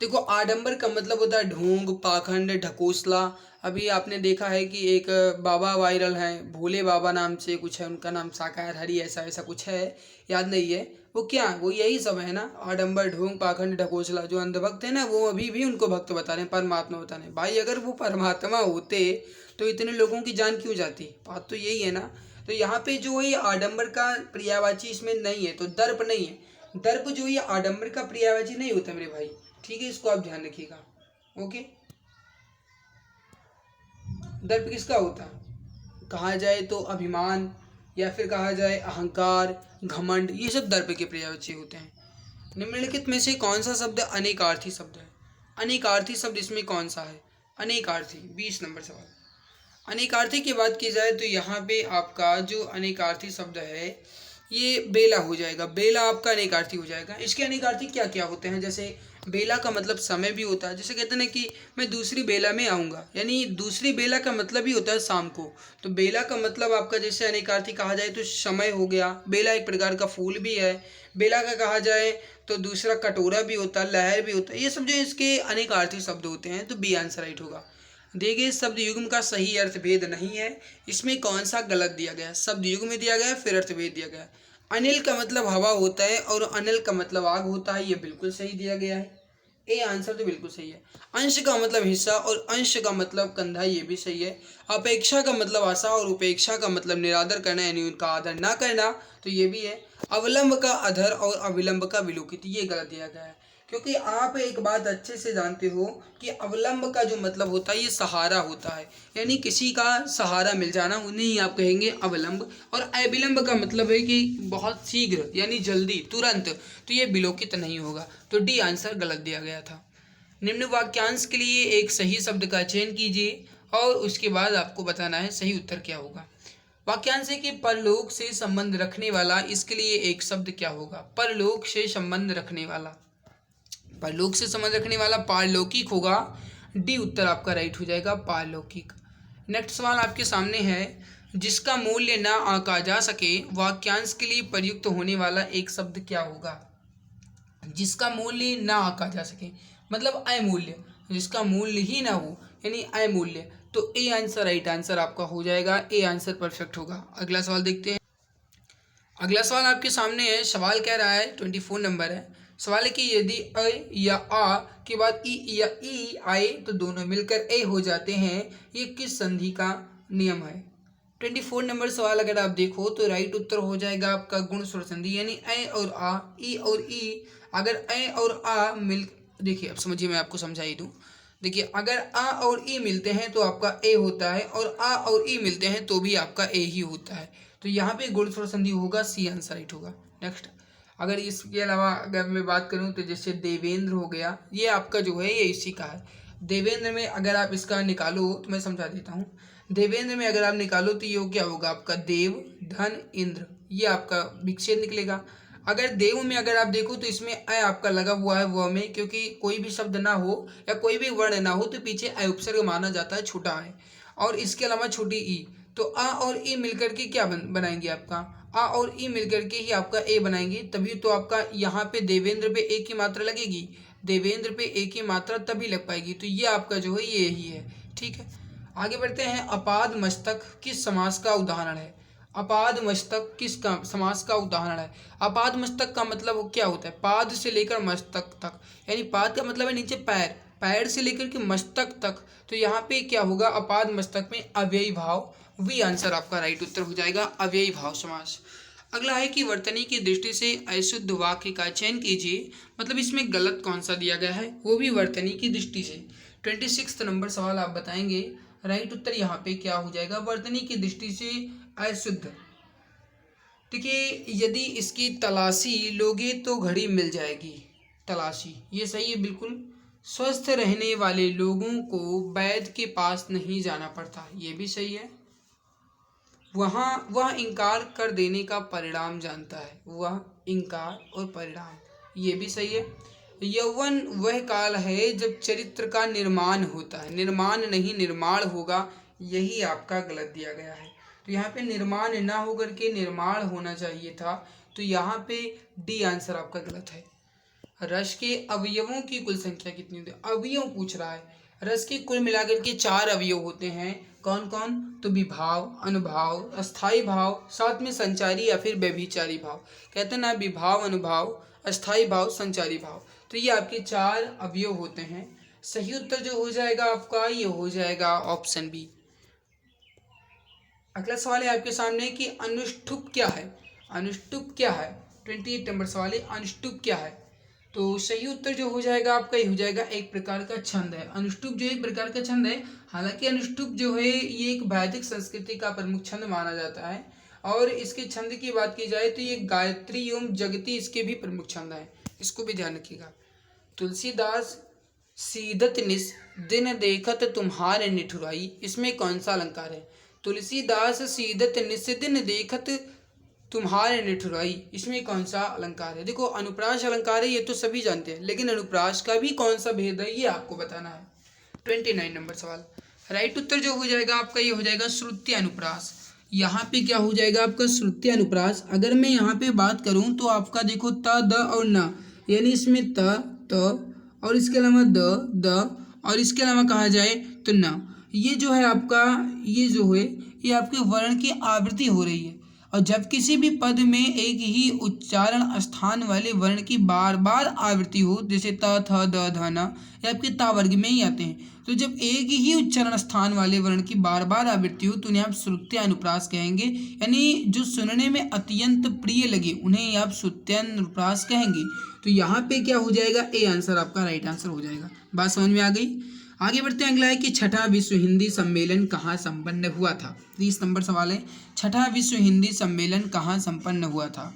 देखो आडंबर का मतलब होता है ढोंग, पाखंड, ढकोसला। अभी आपने देखा है कि एक बाबा वायरल हैं, भोले बाबा नाम से कुछ है, उनका नाम साकार हरि ऐसा ऐसा कुछ है, याद नहीं है, वो क्या, वो यही सब है ना, आडंबर, ढोंग, पाखंड, ढकोसला। जो अंधभक्त है ना वो अभी भी उनको भक्त बता रहे हैं, परमात्मा बता रहे हैं। भाई अगर वो परमात्मा होते तो इतने लोगों की जान क्यों जाती, बात तो यही है ना। तो यहाँ पे जो ये आडंबर का पर्यायवाची इसमें नहीं है, तो दर्प नहीं है, दर्प जो ये आडंबर का पर्यायवाची नहीं होता मेरे भाई, ठीक है, इसको आप ध्यान रखिएगा। ओके, दर्प किसका होता, कहा जाए तो अभिमान, या फिर कहा जाए अहंकार, घमंड, ये सब दर्प के पर्यायवाची होते हैं। निम्नलिखित में से कौन सा शब्द अनेकार्थी शब्द है, अनेकार्थी शब्द इसमें कौन सा है, अनेकार्थी। 20 नंबर सवाल। अनेकार्थी की बात की जाए तो यहाँ पे आपका जो अनेकार्थी शब्द है ये बेला हो जाएगा, बेला आपका अनेकार्थी हो जाएगा। इसके अनेकार्थी क्या क्या होते हैं, जैसे बेला का मतलब समय भी होता है, जैसे कहते हैं ना कि मैं दूसरी बेला में आऊँगा, यानी दूसरी बेला का मतलब ही होता है शाम को। तो बेला का मतलब आपका जैसे अनेकार्थी कहा जाए तो समय हो गया, बेला एक प्रकार का फूल भी है। बेला का कहा जाए तो दूसरा कटोरा भी होता है, लहर भी होता है, ये सब जो इसके अनेकार्थी शब्द होते हैं। तो बी आंसर राइट होगा। दिए गए शब्द युग्म का सही अर्थभेद नहीं है, इसमें कौन सा गलत दिया गया, शब्द युग्म में दिया गया फिर अर्थभेद दिया गया। अनिल का मतलब हवा होता है और अनिल का मतलब आग होता है, ये बिल्कुल सही दिया गया है, ए आंसर तो बिल्कुल सही है। अंश का मतलब हिस्सा और अंश का मतलब कंधा, ये भी सही है। अपेक्षा का मतलब आशा और उपेक्षा का मतलब निरादर करना, यानी उनका आदर ना करना, तो ये भी है। अवलंब का अधर और अविलंब का विलोकित, ये गलत दिया गया है। क्योंकि आप एक बात अच्छे से जानते हो कि अवलंब का जो मतलब होता है ये सहारा होता है, यानी किसी का सहारा मिल जाना, उन्हें ही आप कहेंगे अवलंब। और अविलंब का मतलब है कि बहुत शीघ्र यानी जल्दी, तुरंत, तो ये विलोकित नहीं होगा। तो डी आंसर गलत दिया गया था। निम्न वाक्यांश के लिए एक सही शब्द का चयन कीजिए और उसके बाद आपको बताना है सही उत्तर क्या होगा। वाक्यांश है कि परलोक से संबंध रखने वाला, इसके लिए एक शब्द क्या होगा? परलोक से संबंध रखने वाला, परलोक से संबंध रखने वाला पारलौकिक होगा। डी उत्तर आपका राइट हो जाएगा, पारलौकिक। नेक्स्ट सवाल आपके सामने है, जिसका मूल्य न आंका जा सके, वाक्यांश के लिए प्रयुक्त होने वाला एक शब्द क्या होगा? जिसका मूल्य ना आंका जा सके मतलब अमूल्य, जिसका मूल्य ही ना हो यानी अमूल्य, तो ए आंसर राइट आंसर आपका हो जाएगा, ए आंसर परफेक्ट होगा। अगला सवाल देखते हैं। अगला सवाल आपके सामने है। सवाल कह रहा है 24 नंबर है। सवाल है कि यदि अ या आ के बाद ई या ई आए तो दोनों मिलकर ए हो जाते हैं, ये किस संधि का नियम है? 24 नंबर सवाल अगर आप देखो तो राइट उत्तर हो जाएगा आपका गुण स्वर संधि, यानी ए और आ, ई और ई। अगर ए और आ मिल, देखिए अब समझिए, मैं आपको समझा ही दूँ। देखिए अगर आ और ई मिलते हैं तो आपका ए होता है, और आ और ई मिलते हैं तो भी आपका ए ही होता है। तो यहाँ पे गुण स्वर संधि होगा, सी आंसर राइट होगा। नेक्स्ट, अगर इसके अलावा अगर मैं बात करूँ तो जैसे देवेंद्र हो गया, ये आपका जो है ये इसी का है। देवेंद्र में अगर आप इसका निकालो तो मैं समझा देता हूँ। देवेंद्र में अगर आप निकालो तो ये क्या होगा आपका? देव धन इंद्र, ये आपका विच्छेद निकलेगा। अगर देव में अगर आप देखो तो इसमें अ आपका लगा हुआ है व में, क्योंकि कोई भी शब्द ना हो या कोई भी वर्ण ना हो तो पीछे अ उपसर्ग माना जाता है, छोटा है। और इसके अलावा छोटी ई, तो अ और ई मिलकर के क्या बनाएंगे आपका? आ और ई मिलकर के ही आपका ए बनाएंगे, तभी तो आपका यहाँ पे देवेंद्र पे एक ही मात्रा लगेगी, देवेंद्र पे एक ही मात्रा तभी लग पाएगी। तो ये आपका जो है ये ही है। ठीक है, आगे बढ़ते हैं। अपाद मस्तक किस समास का उदाहरण है? अपाद मस्तक किस का समास का उदाहरण है? अपाद मस्तक का मतलब क्या होता है? पाद से लेकर मस्तक तक, यानी पाद का मतलब है नीचे पैर, पैर से लेकर के मस्तक तक। तो यहाँ पे क्या होगा? अपाद मस्तक में अव्ययी भाव, वी आंसर आपका राइट उत्तर हो जाएगा, अव्ययी भाव समास। अगला है कि वर्तनी की दृष्टि से अशुद्ध वाक्य का चयन कीजिए, मतलब इसमें गलत कौन सा दिया गया है, वो भी वर्तनी की दृष्टि से। 26 नंबर सवाल आप बताएंगे। राइट उत्तर यहाँ पे क्या हो जाएगा? वर्तनी की दृष्टि से अशुद्ध। देखिए यदि इसकी तलाशी लोगे तो घड़ी मिल जाएगी, तलाशी ये सही है बिल्कुल। स्वस्थ रहने वाले लोगों को वैद्य के पास नहीं जाना पड़ता, ये भी सही है। वह इनकार कर देने का परिणाम जानता है, वह इनकार और परिणाम, ये भी सही है। यौवन वह काल है जब चरित्र का निर्माण होता है, निर्माण नहीं निर्माण होगा, यही आपका गलत दिया गया है। तो यहाँ पे निर्माण ना होकर के निर्माण होना चाहिए था, तो यहाँ पे डी आंसर आपका गलत है। रस के अवयवों की कुल संख्या कितनी होती है? अवयव पूछ रहा है। रस के कुल मिलाकर के 4 अवयव होते हैं, कौन कौन? तो विभाव, अनुभाव, अस्थाई भाव, साथ में संचारी या फिर व्यभिचारी भाव। कहते हैं ना, विभाव, अनुभाव, अस्थाई भाव, संचारी भाव। तो ये आपके 4 अवयव होते हैं। सही उत्तर जो हो जाएगा आपका ये हो जाएगा ऑप्शन बी। अगला सवाल है आपके सामने कि अनुष्टुप क्या है? अनुष्टुप क्या है? 28 नंबर सवाल है, अनुष्टुप क्या है? तो सही उत्तर जो हो जाएगा आपका ये हो जाएगा एक प्रकार का छंद है। अनुष्टुप जो एक प्रकार का छंद है। हालांकि अनुष्टुप जो है ये एक वैदिक संस्कृति का प्रमुख छंद माना जाता है, और इसके छंद की बात की जाए तो ये गायत्री एवं जगती इसके भी प्रमुख छंद है, इसको भी ध्यान रखिएगा। तुलसीदास सीदत निस दिन देखत तुम्हारे निठुराई, इसमें कौन सा अलंकार है? तुलसीदास सीदत निस दिन देखत तुम्हारे निठुराई, इसमें कौन सा अलंकार है? देखो अनुप्रास अलंकार है, ये तो सभी जानते हैं, लेकिन अनुप्रास का भी कौन सा भेद है ये आपको बताना है। 29 नंबर सवाल। राइट उत्तर जो हो जाएगा आपका ये हो जाएगा श्रुत्य अनुप्रास। यहाँ पे क्या हो जाएगा आपका? श्रुत्य अनुप्रास। अगर मैं यहाँ पे बात करूँ तो आपका देखो त, द और न, यानी इसमें त और इसके अलावा द और इसके अलावा कहा जाए तो न, ये जो है आपका ये जो है ये आपके वर्ण की आवृत्ति हो रही है। और जब किसी भी पद में एक ही उच्चारण स्थान वाले वर्ण की बार बार आवृत्ति हो, जैसे त थ द ध न, ये आपके ता वर्ग में ही आते हैं। तो जब एक ही उच्चारण स्थान वाले वर्ण की बार बार आवृत्ति हो तो उन्हें आप श्रुत्यानुप्रास कहेंगे, यानी जो सुनने में अत्यंत प्रिय लगे उन्हें आप श्रुत्यानुप्रास कहेंगे। तो यहाँ पे क्या हो जाएगा, ए आंसर आपका राइट आंसर हो जाएगा। बात समझ में आ गई। आगे बढ़ते हैं। अगला है कि छठा विश्व हिंदी सम्मेलन कहाँ संपन्न हुआ था। 30 नंबर सवाल है, छठा विश्व हिंदी सम्मेलन कहाँ संपन्न हुआ था।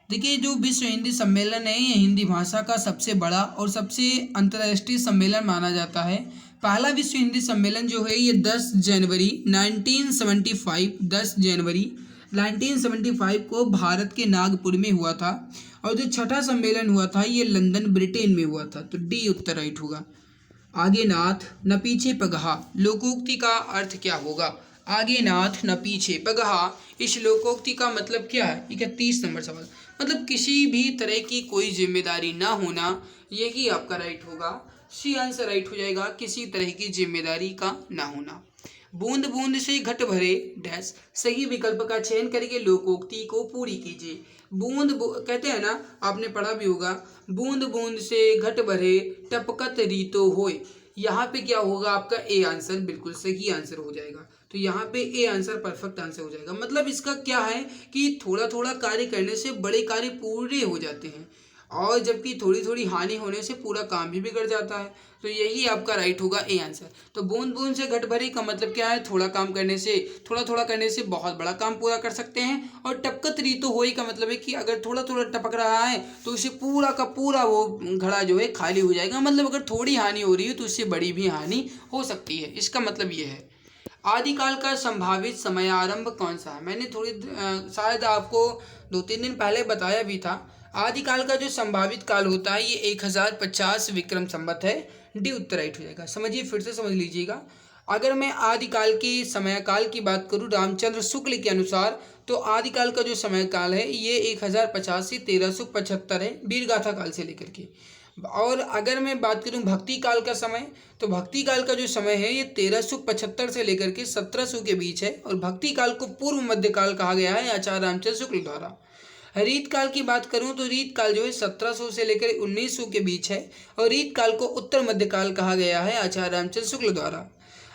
देखिए, जो विश्व हिंदी सम्मेलन है ये हिंदी भाषा का सबसे बड़ा और सबसे अंतर्राष्ट्रीय सम्मेलन माना जाता है। पहला विश्व हिंदी सम्मेलन जो है ये 10 जनवरी 1975 को भारत के नागपुर में हुआ था। और जो छठा सम्मेलन हुआ था ये लंदन ब्रिटेन में हुआ था। तो डी उत्तर राइट होगा। आगे नाथ न पीछे पगहा लोकोक्ति का अर्थ क्या होगा। आगे नाथ न पीछे पगहा, इस लोकोक्ति का मतलब क्या है। 31 नंबर सवाल, मतलब किसी भी तरह की कोई जिम्मेदारी ना होना, यही आपका राइट होगा। सी आंसर राइट हो जाएगा, किसी तरह की जिम्मेदारी का ना होना। बूंद बूंद से घट भरे डैश, सही विकल्प का चयन करके लोकोक्ति को पूरी कीजिए। कहते हैं ना, आपने पढ़ा भी होगा, बूंद बूंद से घट भरे टपकत रीतो होय। यहाँ पे क्या होगा आपका ए आंसर बिल्कुल सही आंसर हो जाएगा। तो यहाँ पे ए आंसर परफेक्ट आंसर हो जाएगा। मतलब इसका क्या है कि थोड़ा थोड़ा कार्य करने से बड़े कार्य पूरे हो जाते हैं, और जबकि थोड़ी थोड़ी हानि होने से पूरा काम भी बिगड़ जाता है। तो यही आपका राइट होगा ए आंसर। तो बूंद बूंद से घट भरी का मतलब क्या है, थोड़ा काम करने से, थोड़ा थोड़ा करने से बहुत बड़ा काम पूरा कर सकते हैं। और टपकत रीतो होई का मतलब है कि अगर थोड़ा थोड़ा टपक रहा है तो उसे पूरा का पूरा वो घड़ा जो है खाली हो जाएगा। मतलब अगर थोड़ी हानि हो रही है तो उससे बड़ी भी हानि हो सकती है, इसका मतलब ये है। आदिकाल का संभावित समयारंभ कौन सा है। मैंने शायद आपको 2-3 दिन पहले बताया भी था। आदिकाल का जो संभावित काल होता है ये 1050 विक्रम संवत है। डी उत्तर राइट हो जाएगा। समझिए, फिर से समझ लीजिएगा। अगर मैं आदिकाल की समयकाल की बात करूं रामचंद्र शुक्ल के अनुसार, तो आदिकाल का जो समयकाल है ये 1050 से 1375 है, वीरगाथा काल से लेकर के। और अगर मैं बात करूं भक्ति काल का समय, तो भक्ति काल का जो समय है ये 1375 से लेकर के 1700 के बीच है। और भक्ति काल को पूर्व मध्यकाल कहा गया है आचार्य रामचंद्र शुक्ल द्वारा। रीत काल की बात करूं तो रीत काल जो है 1700 से लेकर 1900 के बीच है। और रीत काल को उत्तर मध्यकाल कहा गया है आचार्य रामचंद्र शुक्ल द्वारा।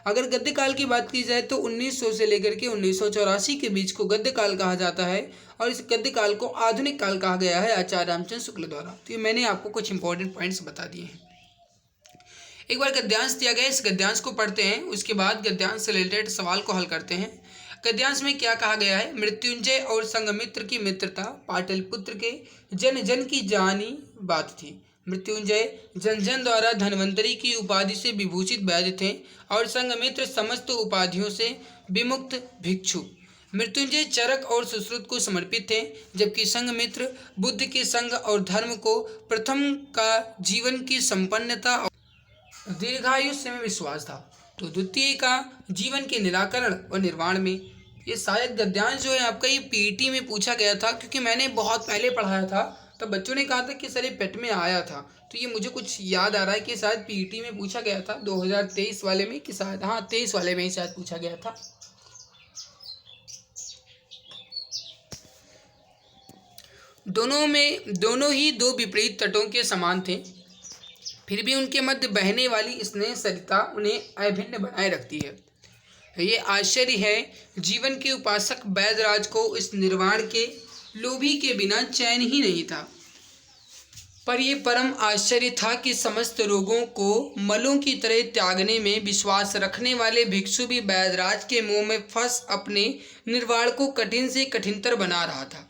अगर गद्य काल की बात की जाए तो 1900 से लेकर के 1984 के बीच को गद्य काल कहा जाता है। और इस गद्य काल को आधुनिक काल कहा गया है आचार्य रामचंद्र शुक्ल द्वारा। तो ये मैंने आपको कुछ इंपॉर्टेंट पॉइंट्स बता दिए हैं। एक बार गद्यांश दिया गया, इस गद्यांश को पढ़ते हैं, उसके बाद गद्यांश से रिलेटेड सवाल को हल करते हैं। गद्यांश में क्या कहा गया है। मृत्युंजय और संघमित्र की मित्रता पाटलिपुत्र के जन जन की जानी बात थी। मृत्युंजय जन जन द्वारा धन्वंतरी की उपाधि से विभूषित वैद्य थे और संघमित्र समस्त उपाधियों से विमुक्त भिक्षु। मृत्युंजय चरक और सुश्रुत को समर्पित थे, जबकि संघमित्र बुद्ध के संग और धर्म को प्रथम का जीवन की संपन्नता और दीर्घायुष्य में विश्वास था, तो द्वितीय का जीवन के निराकरण और निर्वाण में। ये शायद गद्यांश जो है आपका ये पीईटी में पूछा गया था, क्योंकि मैंने बहुत पहले पढ़ाया था तब बच्चों ने कहा था कि सर ये पेट में आया था। तो ये मुझे कुछ याद आ रहा है कि शायद पीईटी में पूछा गया था 2023 वाले में, कि शायद 23 वाले में ही शायद पूछा गया था। दोनों ही दो विपरीत तटों के समान थे, फिर भी उनके मध्य बहने वाली स्नेह सरिता उन्हें अभिन्न बनाए रखती है। ये आश्चर्य है, जीवन के उपासक वैदराज को इस निर्वाण के लोभी के बिना चैन ही नहीं था। पर यह परम आश्चर्य था कि समस्त रोगों को मलों की तरह त्यागने में विश्वास रखने वाले भिक्षु भी वैदराज के मुंह में फंस अपने निर्वाण को कठिन से कठिनतर बना रहा था।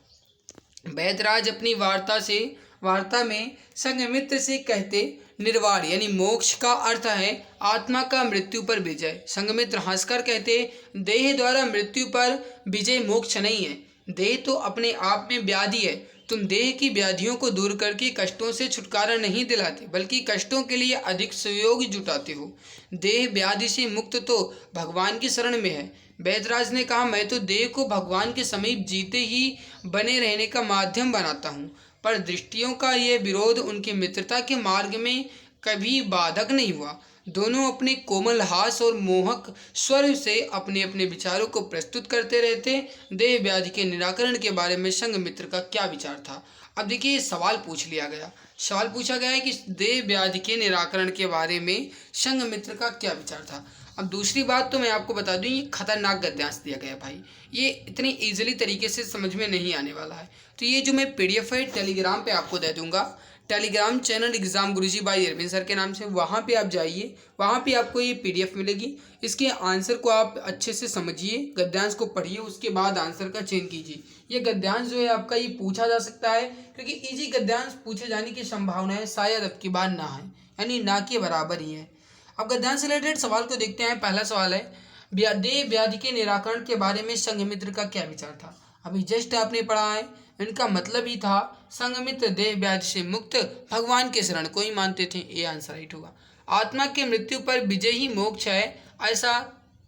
वैदराज अपनी वार्ता में संघमित्र से कहते, निर्वाण यानी मोक्ष का अर्थ है आत्मा का मृत्यु पर विजय। संघमित्र हंसकर कहते, देह द्वारा मृत्यु पर विजय मोक्ष नहीं है, देह तो अपने आप में व्याधि है। तुम देह की व्याधियों को दूर करके कष्टों से छुटकारा नहीं दिलाते, बल्कि कष्टों के लिए अधिक सहयोग जुटाते हो। देह व्याधि से मुक्त तो भगवान की शरण में है। वैदराज ने कहा, मैं तो देह को भगवान के समीप जीते ही बने रहने का माध्यम बनाता हूँ, पर दृष्टियों का यह विरोध उनकी मित्रता के मार्ग में कभी बाधक नहीं हुआ। दोनों अपने कोमल हास और मोहक स्वर से अपने अपने विचारों को प्रस्तुत करते रहते। देह व्याधि के निराकरण के बारे में संघमित्र का क्या विचार था। अब देखिए सवाल पूछ लिया गया, सवाल पूछा गया है कि देह व्याधि के निराकरण के बारे में संघमित्र का क्या विचार था। अब दूसरी बात तो मैं आपको बता दूं, ये खतरनाक गद्यांश दिया गया भाई, ये इतनी इजीली तरीके से समझ में नहीं आने वाला है। तो ये जो मैं पीडीएफ है टेलीग्राम पे आपको दे दूंगा, Telegram channel exam Guruji by Arvind sir के नाम से, वहाँ पे आप जाइए, वहाँ पे आपको ये पीडीएफ मिलेगी। इसके आंसर को आप अच्छे से समझिए, गद्यांश को पढ़िए, उसके बाद आंसर का चयन कीजिए। ये गद्यांश जो है आपका ये पूछा जा सकता है, क्योंकि इजी गद्यांश पूछे जाने की संभावनाएं शायद अब की बार ना है, यानी ना के बराबर ही है। अब गद्यांश से रिलेटेड सवाल को देखते हैं। पहला सवाल है, देह व्याधि के निराकरण के बारे में संघमित्र का क्या विचार था। अभी जस्ट आपने पढ़ा है, इनका मतलब ही था संघमित्र देह व्याधि से मुक्त भगवान के शरण को ही मानते थे। ये आंसर राइट होगा। आत्मा के मृत्यु पर विजय ही मोक्ष है, ऐसा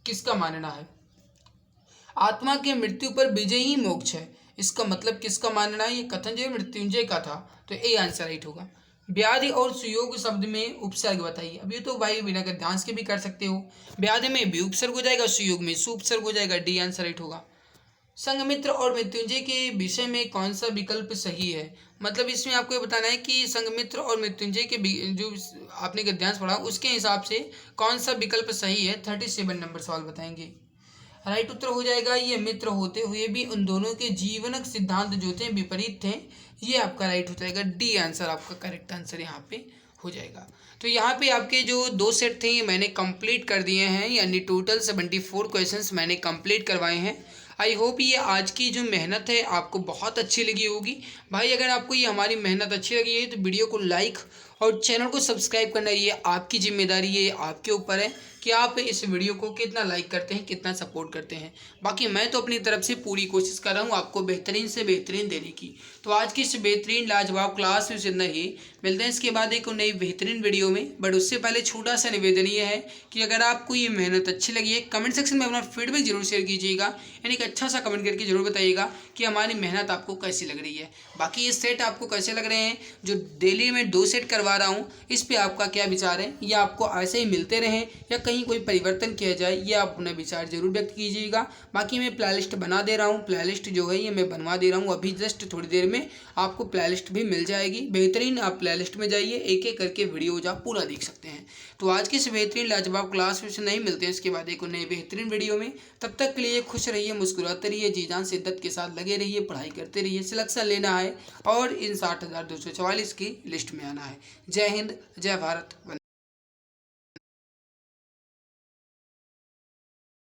किसका मानना है। आत्मा के मृत्यु पर विजय ही मोक्ष है, इसका मतलब किसका मानना है। ये कथन जो है मृत्युंजय का था, तो ये आंसर राइट होगा। व्याधि और सुयोग शब्द में उपसर्ग बताइए। अब ये तो भाई बिना गद्यांश के भी कर सकते हो। व्याधि में भी उपसर्ग हो जाएगा, सुयोग में सु उपसर्ग हो जाएगा, डी आंसर राइट होगा। संघमित्र और मृत्युंजय के विषय में कौन सा विकल्प सही है। मतलब इसमें आपको ये बताना है कि संघमित्र और मृत्युंजय के जो आपने गद्यांश पढ़ा उसके हिसाब से कौन सा विकल्प सही है। 37 नंबर सवाल बताएंगे। राइट उत्तर हो जाएगा, ये मित्र होते हुए भी उन दोनों के जीवनक सिद्धांत जो थे विपरीत थे। ये आपका राइट हो जाएगा, डी आंसर आपका करेक्ट आंसर यहाँ पे हो जाएगा। तो यहाँ पे आपके जो 2 सेट थे ये मैंने कंप्लीट कर दिए हैं, यानी टोटल 74 क्वेश्चंस मैंने कंप्लीट करवाए हैं। आई होप ये आज की जो मेहनत है आपको बहुत अच्छी लगी होगी। भाई अगर आपको ये हमारी मेहनत अच्छी लगी है तो वीडियो को लाइक और चैनल को सब्सक्राइब करना ये आपकी जिम्मेदारी है, ये आपके ऊपर है कि आप इस वीडियो को कितना लाइक करते हैं, कितना सपोर्ट करते हैं। बाकी मैं तो अपनी तरफ से पूरी कोशिश कर रहा हूँ आपको बेहतरीन से बेहतरीन देने की। तो आज की इस बेहतरीन लाजवाब क्लास में इतना ही, मिलते हैं इसके बाद एक नई बेहतरीन वीडियो में। बट उससे पहले छोटा सा निवेदन ये है कि अगर आपको ये मेहनत अच्छी लगी है कमेंट सेक्शन में अपना फीडबैक जरूर शेयर कीजिएगा, यानी कि अच्छा सा कमेंट करके जरूर बताइएगा कि हमारी मेहनत आपको कैसी लग रही है। बाकी ये सेट आपको कैसे लग रहे हैं, जो डेली में 2 सेट करवा रहा हूँ, इस पे आपका क्या विचार है, या आपको ऐसे ही मिलते रहें या कहीं कोई परिवर्तन किया जाए, ये आप अपना विचार जरूर व्यक्त कीजिएगा। बाकी मैं प्ले लिस्ट बना दे रहा हूँ, प्ले लिस्ट जो है ये मैं बनवा दे रहा हूँ अभी जस्ट थोड़ी देर में आपको प्ले लिस्ट भी मिल जाएगी बेहतरीन। आप प्ले लिस्ट में जाइए, एक एक करके वीडियोज आप पूरा देख सकते हैं। तो आज की इस बेहतरीन लाजवाब क्लास में से नहीं मिलते हैं इसके बाद एक नए बेहतरीन वीडियो में। तब तक के लिए खुश रहिए, मुस्कुराते रहिए, जी जान शिद्दत के साथ लगे रहिए, पढ़ाई करते रहिए। सिलेक्शन लेना है और इन 60,244 की लिस्ट में आना है। जय हिंद, जय भारत।